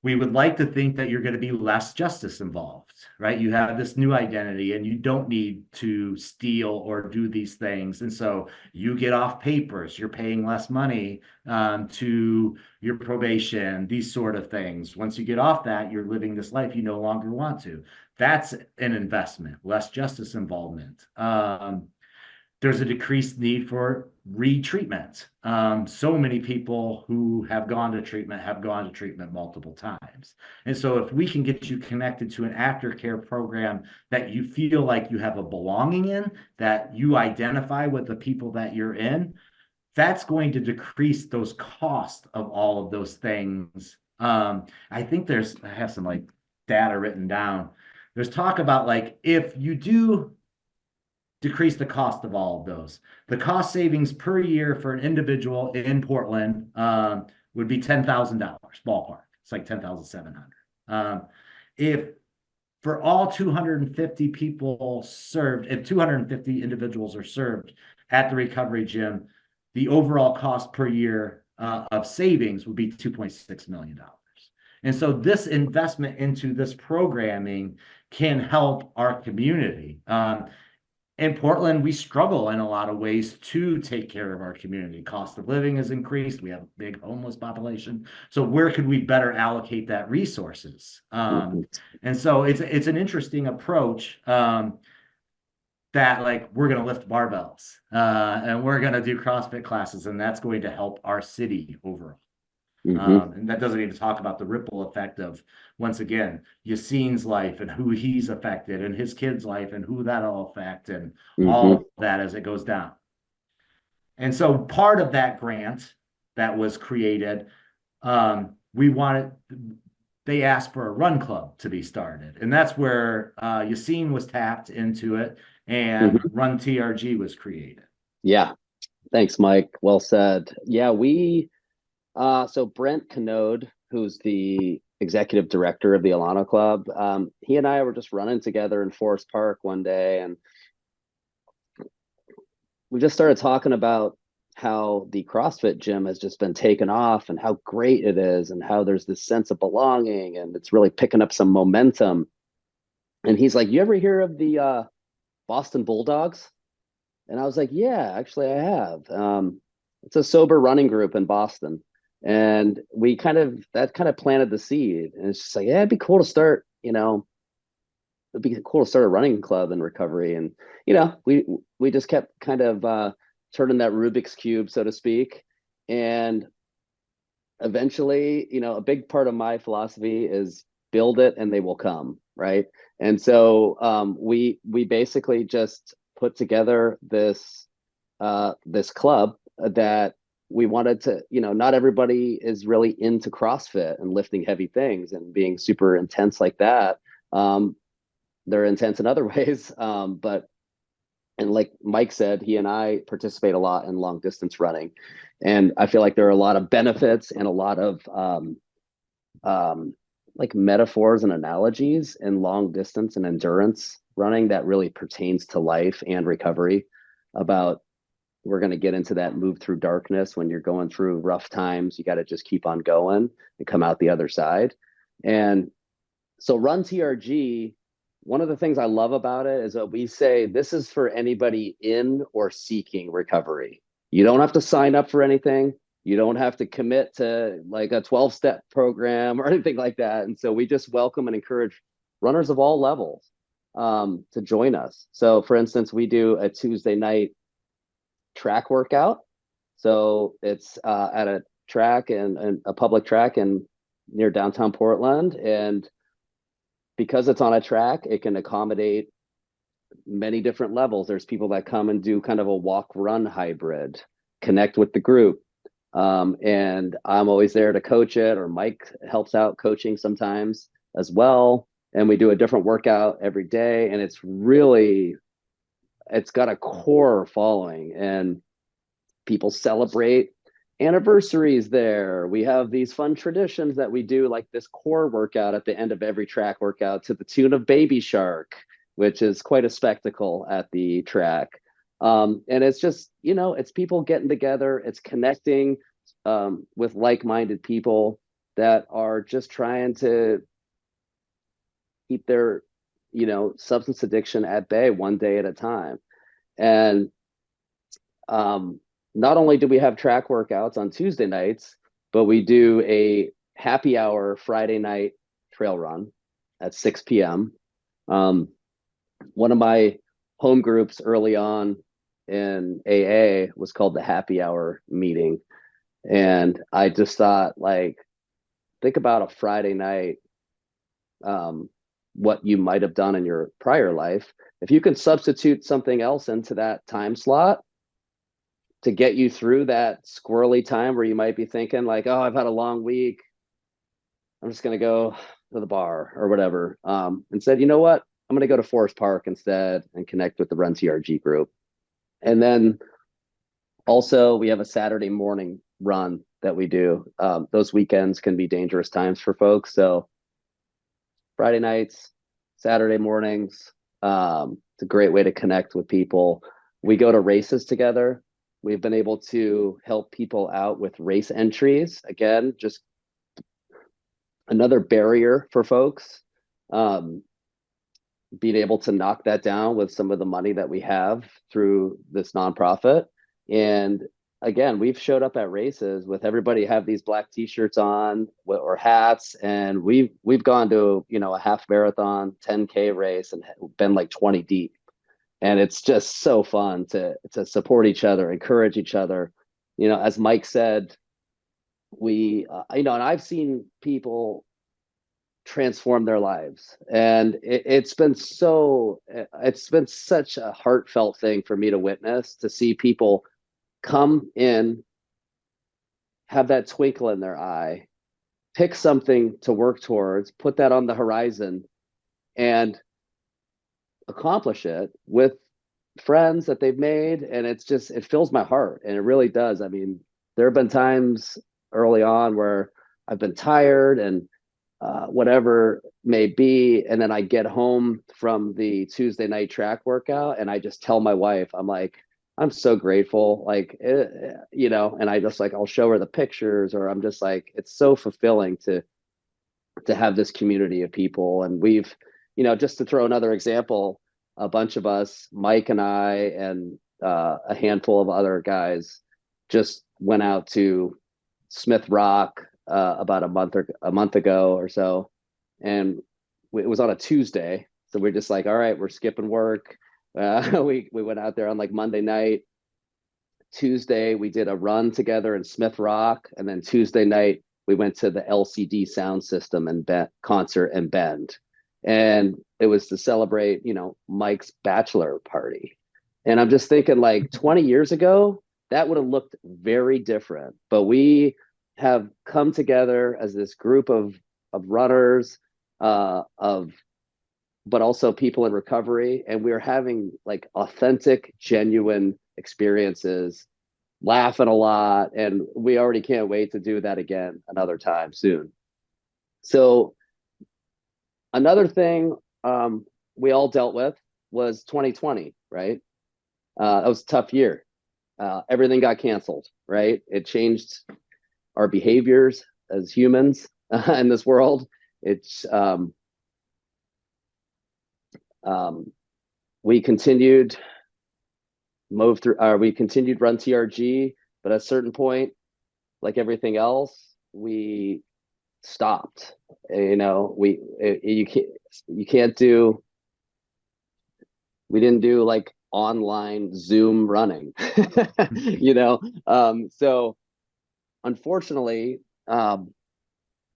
We would like to think that you're going to be less justice involved, right? You have this new identity and you don't need to steal or do these things. And so you get off papers, you're paying less money to your probation, these sort of things. Once you get off that, you're living this life you no longer want to. That's an investment, less justice involvement. There's a decreased need for retreatment. So many people who have gone to treatment multiple times. And so if we can get you connected to an aftercare program that you feel like you have a belonging in, that you identify with the people that you're in, that's going to decrease those costs of all of those things. I think I have some like data written down. There's talk about like, if you do decrease the cost of all of those, the cost savings per year for an individual in Portland would be $10,000 ballpark. It's like 10,700. If for all 250 people served, if 250 individuals are served at the recovery gym, the overall cost per year of savings would be $2.6 million. And so this investment into this programming can help our community. In Portland, we struggle in a lot of ways to take care of our community. Cost of living has increased. We have a big homeless population. So where could we better allocate that resources? And so it's an interesting approach that like we're going to lift barbells and we're going to do CrossFit classes, and that's going to help our city overall. And that doesn't even talk about the ripple effect of, once again, Yassine's life and who he's affected, and his kid's life and who that'll affect, and all of that as it goes down. And so part of that grant that was created, we wanted, they asked for a run club to be started. And that's where Yassine was tapped into it and Mhm. Run TRG was created. Yeah. Thanks, Mike. Well said. Yeah, so Brent Canode, who's the executive director of the Alano Club, he and I were just running together in Forest Park one day, and we just started talking about how the CrossFit gym has just been taken off and how great it is and how there's this sense of belonging and it's really picking up some momentum. And he's like, "You ever hear of the Boston Bulldogs?" And I was like, "Yeah, actually I have. It's a sober running group in Boston." And that kind of planted the seed. And it's just like, yeah, it'd be cool to start, it'd be cool to start a running club in recovery. And, we just kept kind of turning that Rubik's Cube, so to speak. And eventually, a big part of my philosophy is build it and they will come, right? And so we basically just put together this club that we wanted to, not everybody is really into CrossFit and lifting heavy things and being super intense like that. They're intense in other ways, but and like Mike said, he and I participate a lot in long distance running, and I feel like there are a lot of benefits and a lot of like metaphors and analogies in long distance and endurance running that really pertains to life and recovery. About We're going to get into that move through darkness. When you're going through rough times, you got to just keep on going and come out the other side. And so Run TRG, one of the things I love about it is that we say this is for anybody in or seeking recovery. You don't have to sign up for anything. You don't have to commit to like a 12-step program or anything like that. And so we just welcome and encourage runners of all levels to join us. So for instance, we do a Tuesday night track workout. So it's at a track and a public track in near downtown Portland. And because it's on a track, it can accommodate many different levels. There's people that come and do kind of a walk run hybrid, connect with the group. And I'm always there to coach it, or Mike helps out coaching sometimes as well. And we do a different workout every day. And it's got a core following, and people celebrate anniversaries there. We have these fun traditions that we do, like this core workout at the end of every track workout to the tune of Baby Shark, which is quite a spectacle at the track. And it's just, it's people getting together, it's connecting with like-minded people that are just trying to keep their, substance addiction at bay one day at a time. And not only do we have track workouts on Tuesday nights, but we do a happy hour Friday night trail run at 6 p.m. One of my home groups early on in AA was called the Happy Hour Meeting. And I just thought, like, think about a Friday night, what you might have done in your prior life. If you can substitute something else into that time slot to get you through that squirrely time where you might be thinking like, oh, I've had a long week, I'm just going to go to the bar or whatever. Instead, you know what? I'm going to go to Forest Park instead and connect with the Run TRG group. And then also we have a Saturday morning run that we do. Those weekends can be dangerous times for folks. So Friday nights, Saturday mornings, it's a great way to connect with people. We go to races together. We've been able to help people out with race entries. Again, just another barrier for folks. Being able to knock that down with some of the money that we have through this nonprofit. And again, we've showed up at races with everybody have these black t-shirts on or hats, and we've gone to a half marathon 10K race and been like 20 deep. And it's just so fun to support each other, encourage each other. As Mike said, we and I've seen people transform their lives, and it's been such a heartfelt thing for me to witness, to see people come in, have that twinkle in their eye, pick something to work towards, put that on the horizon, and accomplish it with friends that they've made. And it fills my heart. And it really does. I mean, there have been times early on where I've been tired and whatever may be. And then I get home from the Tuesday night track workout and I just tell my wife, I'm like, I'm so grateful. Like, and I just like, I'll show her the pictures, or I'm just like, it's so fulfilling to have this community of people. And we've, just to throw another example, a bunch of us, Mike and I, and a handful of other guys just went out to Smith Rock about a month ago or so. And it was on a Tuesday. So we're just like, all right, we're skipping work. We went out there on like Monday night. Tuesday, we did a run together in Smith Rock. And then Tuesday night, we went to the LCD sound system and concert in Bend. And it was to celebrate, Mike's bachelor party. And I'm just thinking, like, 20 years ago, that would have looked very different. But we have come together as this group of runners, but also people in recovery, and we're having like authentic, genuine experiences, laughing a lot, and we already can't wait to do that again another time soon. So another thing we all dealt with was 2020, right? That was a tough year. Everything got canceled, right? It changed our behaviors as humans in this world. It's we continued Run TRG, but at a certain point, like everything else, we stopped. We didn't do like online Zoom running, so unfortunately,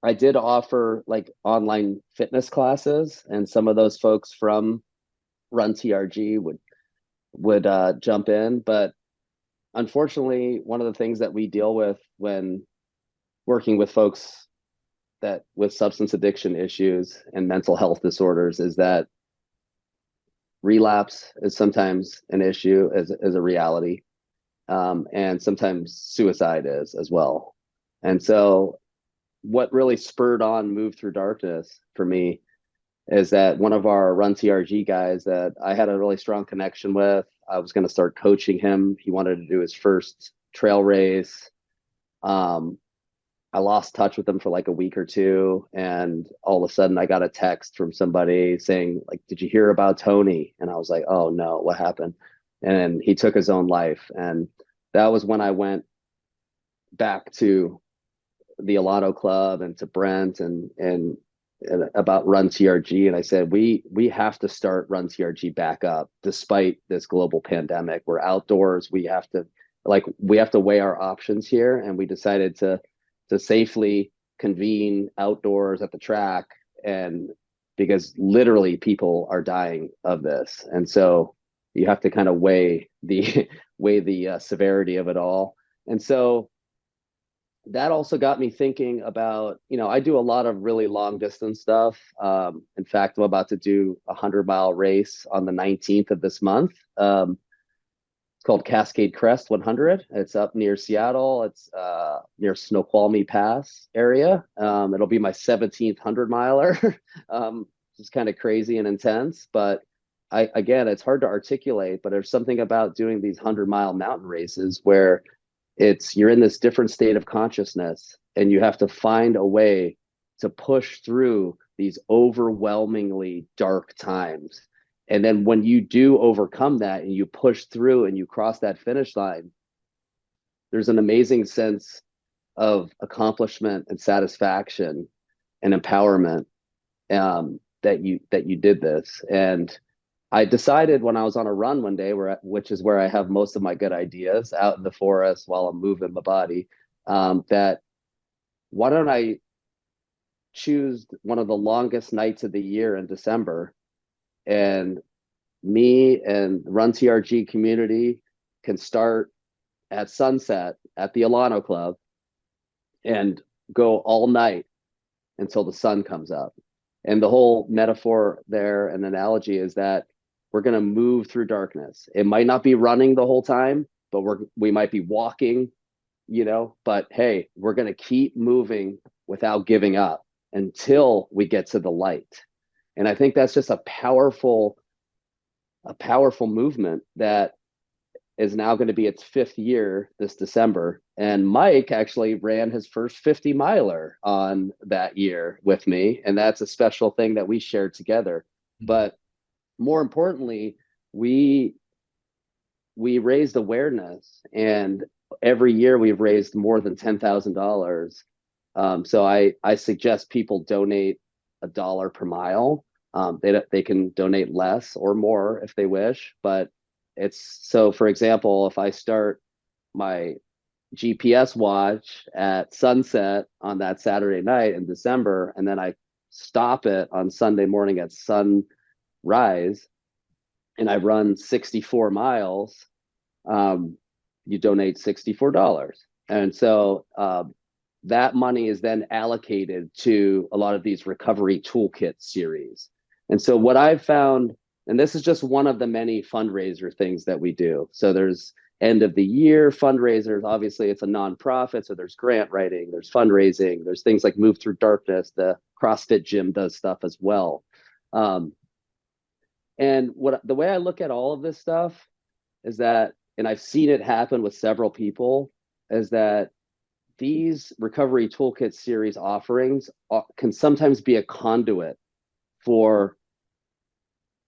I did offer like online fitness classes, and some of those folks from Run TRG would jump in. But unfortunately, one of the things that we deal with when working with folks that with substance addiction issues and mental health disorders is that relapse is sometimes an issue, as a reality, and sometimes suicide is as well. And so what really spurred on Move Through Darkness for me is that one of our Run TRG guys that I had a really strong connection with, I was going to start coaching him. He wanted to do his first trail race. I lost touch with him for like a week or two, and all of a sudden I got a text from somebody saying, like, did you hear about Tony? And I was like, oh no, what happened? And he took his own life. And that was when I went back to the Alano Club and to Brent and about Run TRG, and I said, we have to start Run TRG back up despite this global pandemic. We're outdoors. We have to weigh our options here, and we decided to safely convene outdoors at the track, and because literally people are dying of this, and so you have to kind of weigh the severity of it all. And so that also got me thinking about, I do a lot of really long distance stuff. In fact, I'm about to do a 100-mile race on the 19th of this month. It's called Cascade Crest 100. It's up near Seattle. It's near Snoqualmie Pass area. It'll be my 17th 100-miler. It's kind of crazy and intense, but again, it's hard to articulate, but there's something about doing these 100-mile mountain races where you're in this different state of consciousness, and you have to find a way to push through these overwhelmingly dark times. And then when you do overcome that and you push through and you cross that finish line, there's an amazing sense of accomplishment and satisfaction and empowerment that you did this. And I decided when I was on a run one day, which is where I have most of my good ideas, out in the forest while I'm moving my body, that why don't I choose one of the longest nights of the year in December, and me and Run TRG community can start at sunset at the Alano Club and go all night until the sun comes up. And the whole metaphor there and analogy is that we're going to move through darkness. It might not be running the whole time, but we might be walking, but hey, we're going to keep moving without giving up until we get to the light. And I think that's just a powerful movement that is now going to be its 5th year this December. And Mike actually ran his first 50 miler on that year with me. And that's a special thing that we shared together. But more importantly, we raised awareness, and every year we've raised more than $10,000. So I suggest people donate $1 per mile. They can donate less or more if they wish, but for example, if I start my GPS watch at sunset on that Saturday night in December, and then I stop it on Sunday morning at sunrise, and I run 64 miles, you donate $64. And so that money is then allocated to a lot of these recovery toolkit series. And so what I've found, and this is just one of the many fundraiser things that we do. So there's end of the year fundraisers. Obviously, it's a nonprofit, so there's grant writing, there's fundraising, there's things like Move Through Darkness. The CrossFit gym does stuff as well. And the way I look at all of this stuff is that, and I've seen it happen with several people, is that these recovery toolkit series offerings can sometimes be a conduit for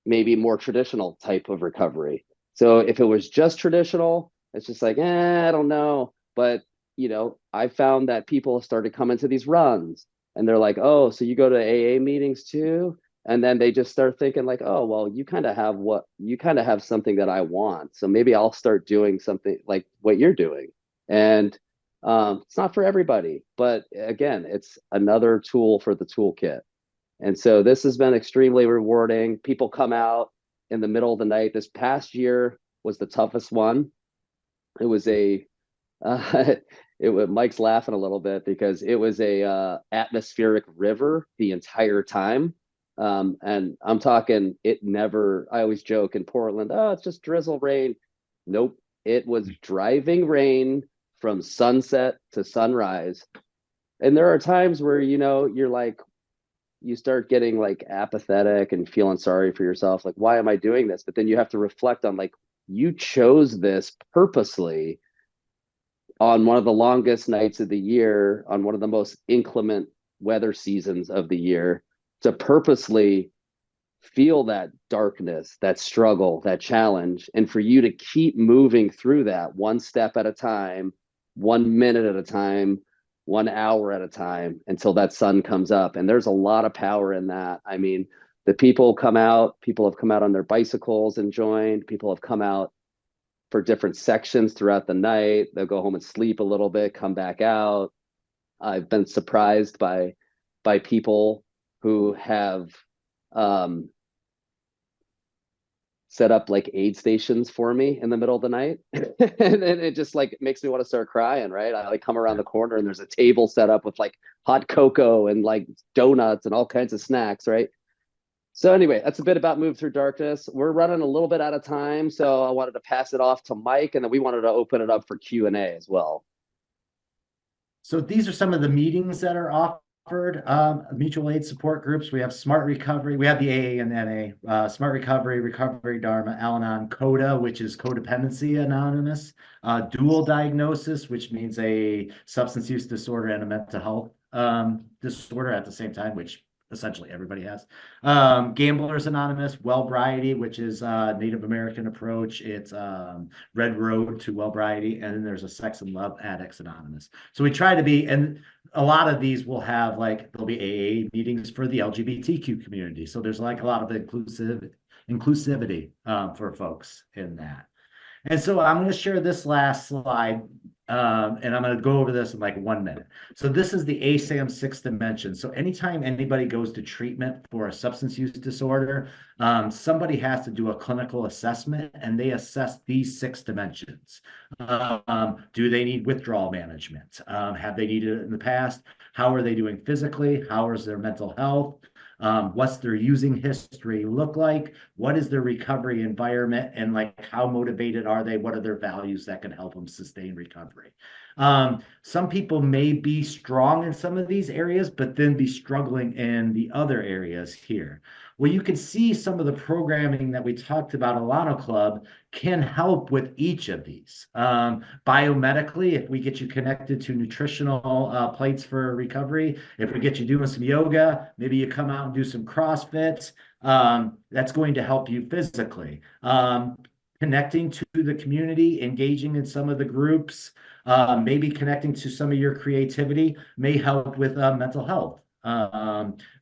maybe more traditional type of recovery. So if it was just traditional, it's just like, I don't know. But, I found that people started coming to these runs and they're like, oh, so you go to AA meetings too? And then they just start thinking like, oh, well, you kind of have something that I want. So maybe I'll start doing something like what you're doing. And it's not for everybody, but again, it's another tool for the toolkit. And so this has been extremely rewarding. People come out in the middle of the night. This past year was the toughest one. It was Mike's laughing a little bit because it was a atmospheric river the entire time. And I'm talking, I always joke in Portland, oh, it's just drizzle rain. Nope. It was driving rain from sunset to sunrise. And there are times where, you're like, you start getting like apathetic and feeling sorry for yourself. Like, why am I doing this? But then you have to reflect on like, you chose this purposely on one of the longest nights of the year, on one of the most inclement weather seasons of the year, to purposely feel that darkness, that struggle, that challenge, and for you to keep moving through that one step at a time, 1 minute at a time, 1 hour at a time until that sun comes up. And there's a lot of power in that. I mean, people have come out on their bicycles and joined. People have come out for different sections throughout the night. They'll go home and sleep a little bit, come back out. I've been surprised by people who have set up like aid stations for me in the middle of the night. And it just like makes me want to start crying, right? I like come around the corner and there's a table set up with like hot cocoa and like donuts and all kinds of snacks, right? So anyway, that's a bit about Move Through Darkness. We're running a little bit out of time, so I wanted to pass it off to Mike, and then we wanted to open it up for Q&A as well. So these are some of the meetings that are offered, mutual aid support groups. We have Smart Recovery. We have the AA and NA, Smart Recovery, Recovery Dharma, Al-Anon, CODA, which is Codependency Anonymous, Dual Diagnosis, which means a substance use disorder and a mental health disorder at the same time, which essentially everybody has. Gamblers Anonymous, Wellbriety, which is Native American approach. It's Red Road to Wellbriety. And then there's a Sex and Love Addicts Anonymous. So we try to be, and a lot of these will have like, there'll be AA meetings for the LGBTQ community. So there's like a lot of inclusivity for folks in that. And so I'm going to share this last slide. And I'm going to go over this in like 1 minute. So this is the ASAM sixth dimension. So anytime anybody goes to treatment for a substance use disorder, somebody has to do a clinical assessment, and they assess these 6 dimensions. Do they need withdrawal management? Have they needed it in the past? How are they doing physically? How is their mental health? What's their using history look like? What is their recovery environment? And like, how motivated are they? What are their values that can help them sustain recovery? Some people may be strong in some of these areas, but then be struggling in the other areas here. Well, you can see some of the programming that we talked about, Alano Club, can help with each of these. Biomedically, if we get you connected to nutritional plates for recovery, if we get you doing some yoga, maybe you come out and do some CrossFit, that's going to help you physically. Connecting to the community, engaging in some of the groups, maybe connecting to some of your creativity may help with mental health.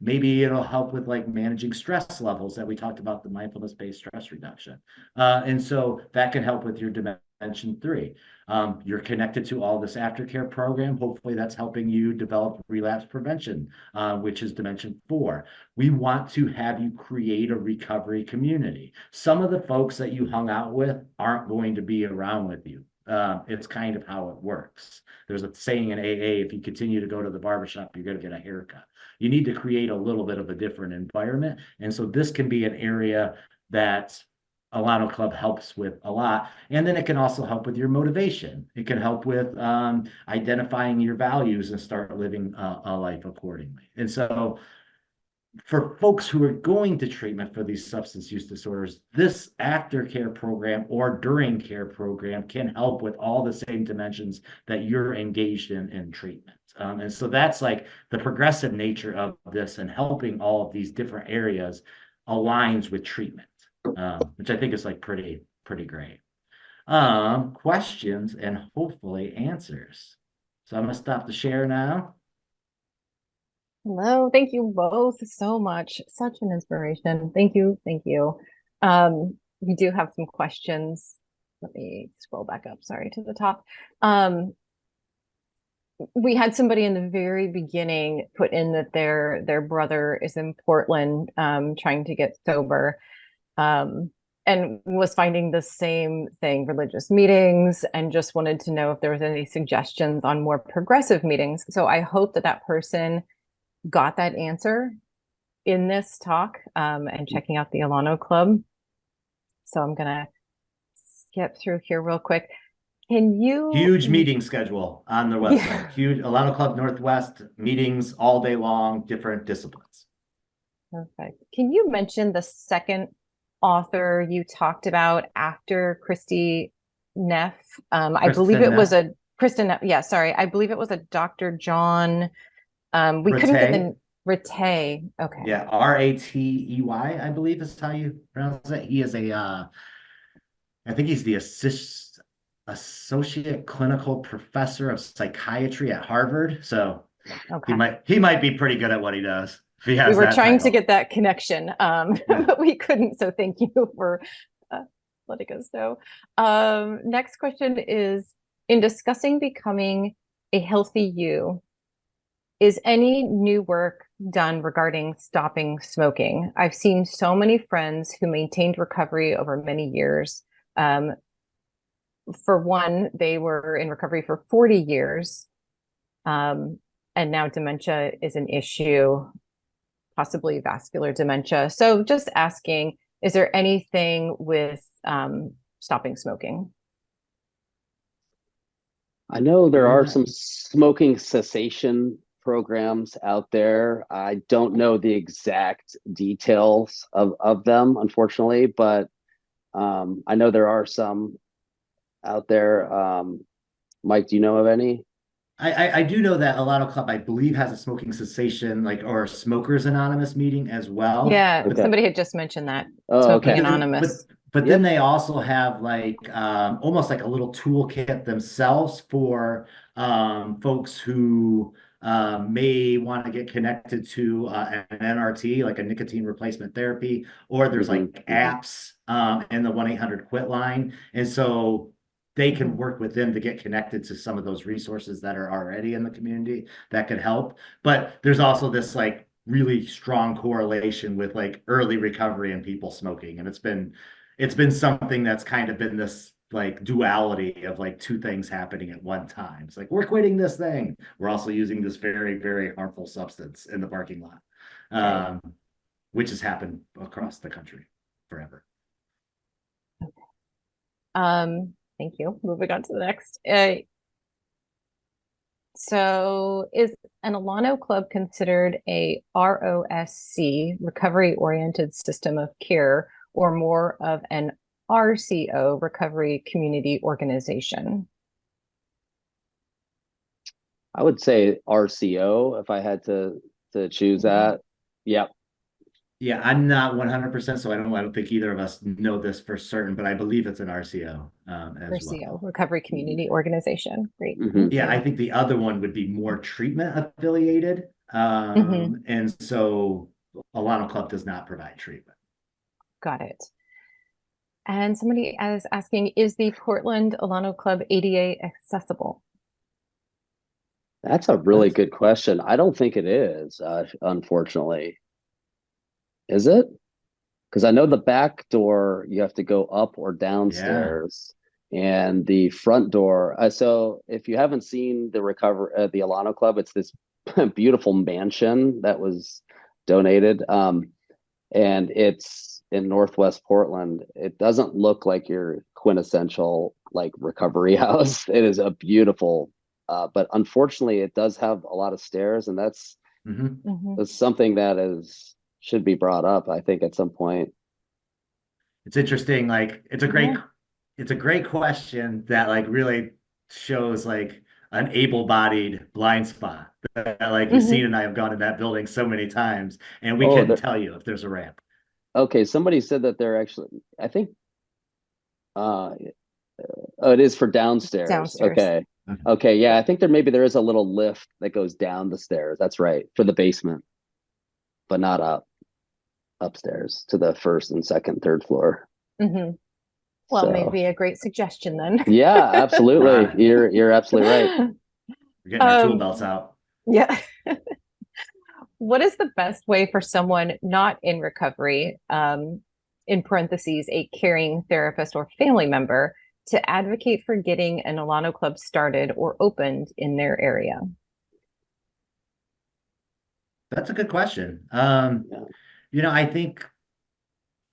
Maybe it'll help with like managing stress levels that we talked about, the mindfulness-based stress reduction. And so that can help with your dimension 3. You're connected to all this aftercare program. Hopefully that's helping you develop relapse prevention, which is dimension 4. We want to have you create a recovery community. Some of the folks that you hung out with aren't going to be around with you. It's kind of how it works. There's a saying in AA, if you continue to go to the barbershop, you're going to get a haircut. You need to create a little bit of a different environment. And so this can be an area that Alano Club helps with a lot. And then it can also help with your motivation. It can help with identifying your values and start living a life accordingly. And so for folks who are going to treatment for these substance use disorders, this aftercare program or during care program can help with all the same dimensions that you're engaged in treatment. And so that's like the progressive nature of this, and helping all of these different areas aligns with treatment, which I think is like pretty great. Questions and hopefully answers. So I'm going to stop the share now. Hello, thank you both so much. Such an inspiration. Thank you, thank you. We do have some questions. Let me scroll back up, sorry, to the top. We had somebody in the very beginning put in that their brother is in Portland, trying to get sober, and was finding the same thing, religious meetings, and just wanted to know if there was any suggestions on more progressive meetings. So I hope that that person got that answer in this talk, and checking out the Alano Club. So I'm gonna skip through here real quick. Can you— Huge meeting schedule on their website. Yeah. Huge Alano Club Northwest meetings all day long, different disciplines. Perfect. Can you mention the second author you talked about after Christy Neff? I believe it was a Kristen Neff. Yeah, sorry. I believe it was a Dr. John. We couldn't get the Ratey. Okay. Yeah, Ratey, I believe is how you pronounce it. He is I think he's the associate clinical professor of psychiatry at Harvard. So okay, he might be pretty good at what he does. We were trying to get that connection, but we couldn't. So thank you for letting us know. Next question is, in discussing becoming a healthy you, is any new work done regarding stopping smoking? I've seen so many friends who maintained recovery over many years. For one, they were in recovery for 40 years, and now dementia is an issue, possibly vascular dementia. So just asking, is there anything with stopping smoking? I know there are some smoking cessation programs out there. I don't know the exact details of them, unfortunately, but I know there are some out there. Mike, do you know of any? I do know that Alano Club, I believe, has a smoking cessation, or Smokers Anonymous meeting as well. Yeah, okay. Somebody had just mentioned that. Oh, Smoking okay. Anonymous. But then they also have almost like a little toolkit themselves for folks who may want to get connected to an NRT, like a nicotine replacement therapy, or there's apps and the 1-800-QUIT line. And so they can work with them to get connected to some of those resources that are already in the community that could help. But there's also this like really strong correlation with like early recovery and people smoking. And it's been something that's kind of been this like duality of like two things happening at one time. It's like we're quitting this thing. We're also using this very, very harmful substance in the parking lot, Right. which has happened across the country forever. Thank you. Moving on to the next. So is an Alano Club considered a ROSC, recovery-oriented system of care, or more of an RCO, recovery community organization? I would say RCO if I had to choose that. Yep. Yeah, I'm not 100%, so I don't think either of us know this for certain, but I believe it's an RCO as well. RCO, recovery community organization. Great. Yeah, I think the other one would be more treatment affiliated. And so Alano Club does not provide treatment. Got it. And somebody is asking, is the Portland Alano Club ADA accessible? That's a really good question. I don't think it is, unfortunately. Is it? Because I know the back door, you have to go up or downstairs, and the front door. So if you haven't seen the Alano Club, it's this beautiful mansion that was donated, and it's in Northwest Portland. It doesn't look like your quintessential like recovery house. It is a beautiful, but unfortunately, it does have a lot of stairs, and that's something that should be brought up, I think, at some point. It's interesting. Like it's a great question that like really shows like an able-bodied blind spot that like Yassine and I have gone in that building so many times, and we couldn't tell you if there's a ramp. Okay, somebody said that they're actually, I think, it is for downstairs. Downstairs. Okay. Okay, yeah, I think there is a little lift that goes down the stairs. That's right, for the basement, but not upstairs to the first and second, third floor. Well, So, maybe a great suggestion then. Yeah, absolutely. You're absolutely right. We're getting our tool belts out. Yeah. What is the best way for someone not in recovery, in parentheses, a caring therapist or family member, to advocate for getting an Alano Club started or opened in their area? That's a good question. I think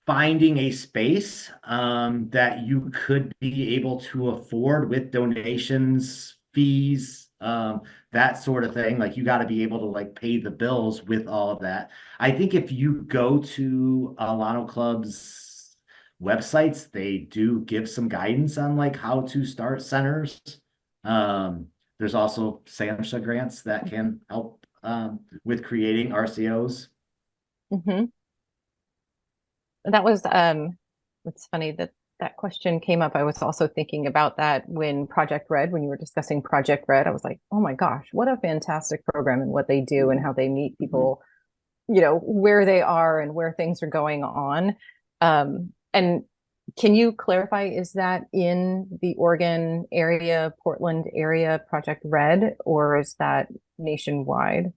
finding a space that you could be able to afford with donations, fees, that sort of thing. Like you got to be able to like pay the bills with all of that. I think if you go to Alano Club's websites, they do give some guidance on like how to start centers. There's also SAMHSA grants that can help with creating RCOs. That was it's funny that question came up. I was also thinking about that when you were discussing Project Red. I was like, oh my gosh, what a fantastic program, and what they do and how they meet people, where they are and where things are going on. And can you clarify, is that in the Oregon area, Portland area, Project Red, or is that nationwide?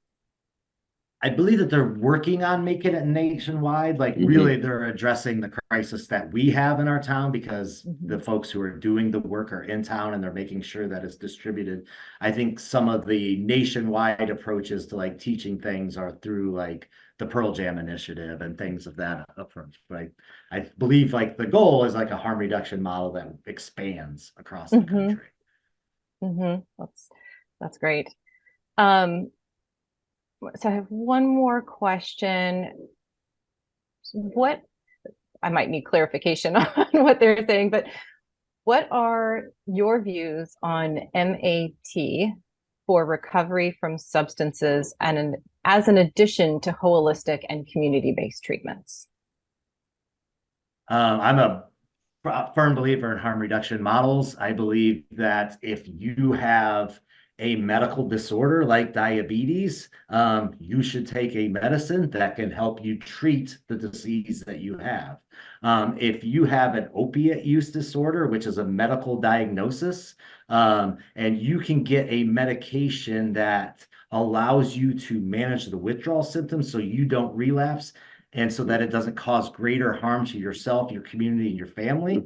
I believe that they're working on making it nationwide. Like really, they're addressing the crisis that we have in our town because the folks who are doing the work are in town and they're making sure that it's distributed. I think some of the nationwide approaches to like teaching things are through like the Pearl Jam initiative and things of that approach. But I believe like the goal is like a harm reduction model that expands across the country. That's great. So I have one more question. I might need clarification on what they're saying, but what are your views on MAT for recovery from substances and as an addition to holistic and community-based treatments? I'm a firm believer in harm reduction models. I believe that if you have a medical disorder like diabetes, you should take a medicine that can help you treat the disease that you have. If you have an opiate use disorder, which is a medical diagnosis, and you can get a medication that allows you to manage the withdrawal symptoms so you don't relapse and so that it doesn't cause greater harm to yourself, your community, and your family.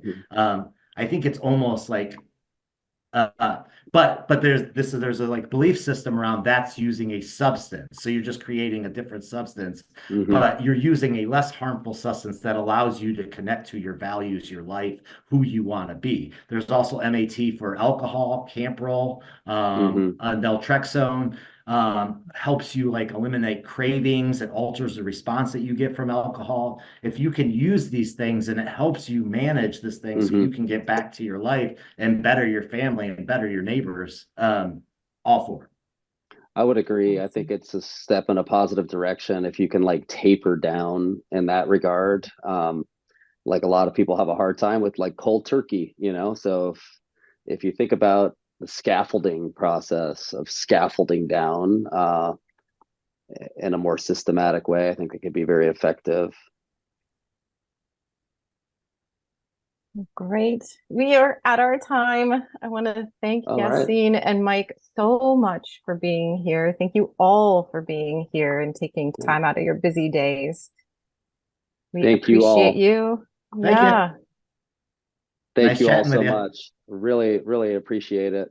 I think it's almost like but there's a like belief system around that's using a substance. So you're just creating a different substance, but you're using a less harmful substance that allows you to connect to your values, your life, who you want to be. There's also MAT for alcohol, Camprol, naltrexone. Helps you like eliminate cravings. It alters the response that you get from alcohol. If you can use these things and it helps you manage this thing so you can get back to your life and better your family and better your neighbors, all for it. I would agree. I think it's a step in a positive direction if you can like taper down in that regard. Like a lot of people have a hard time with like cold turkey, you know? So if you think about the scaffolding process of scaffolding down in a more systematic way, I think it could be very effective. Great. We are at our time. I want to thank All right. Yassine and Mike so much for being here. Thank you all for being here and taking time out of your busy days. We Thank you all. appreciate you. Thank you. Thank Nice you all chatting with so you. much. Really, really appreciate it.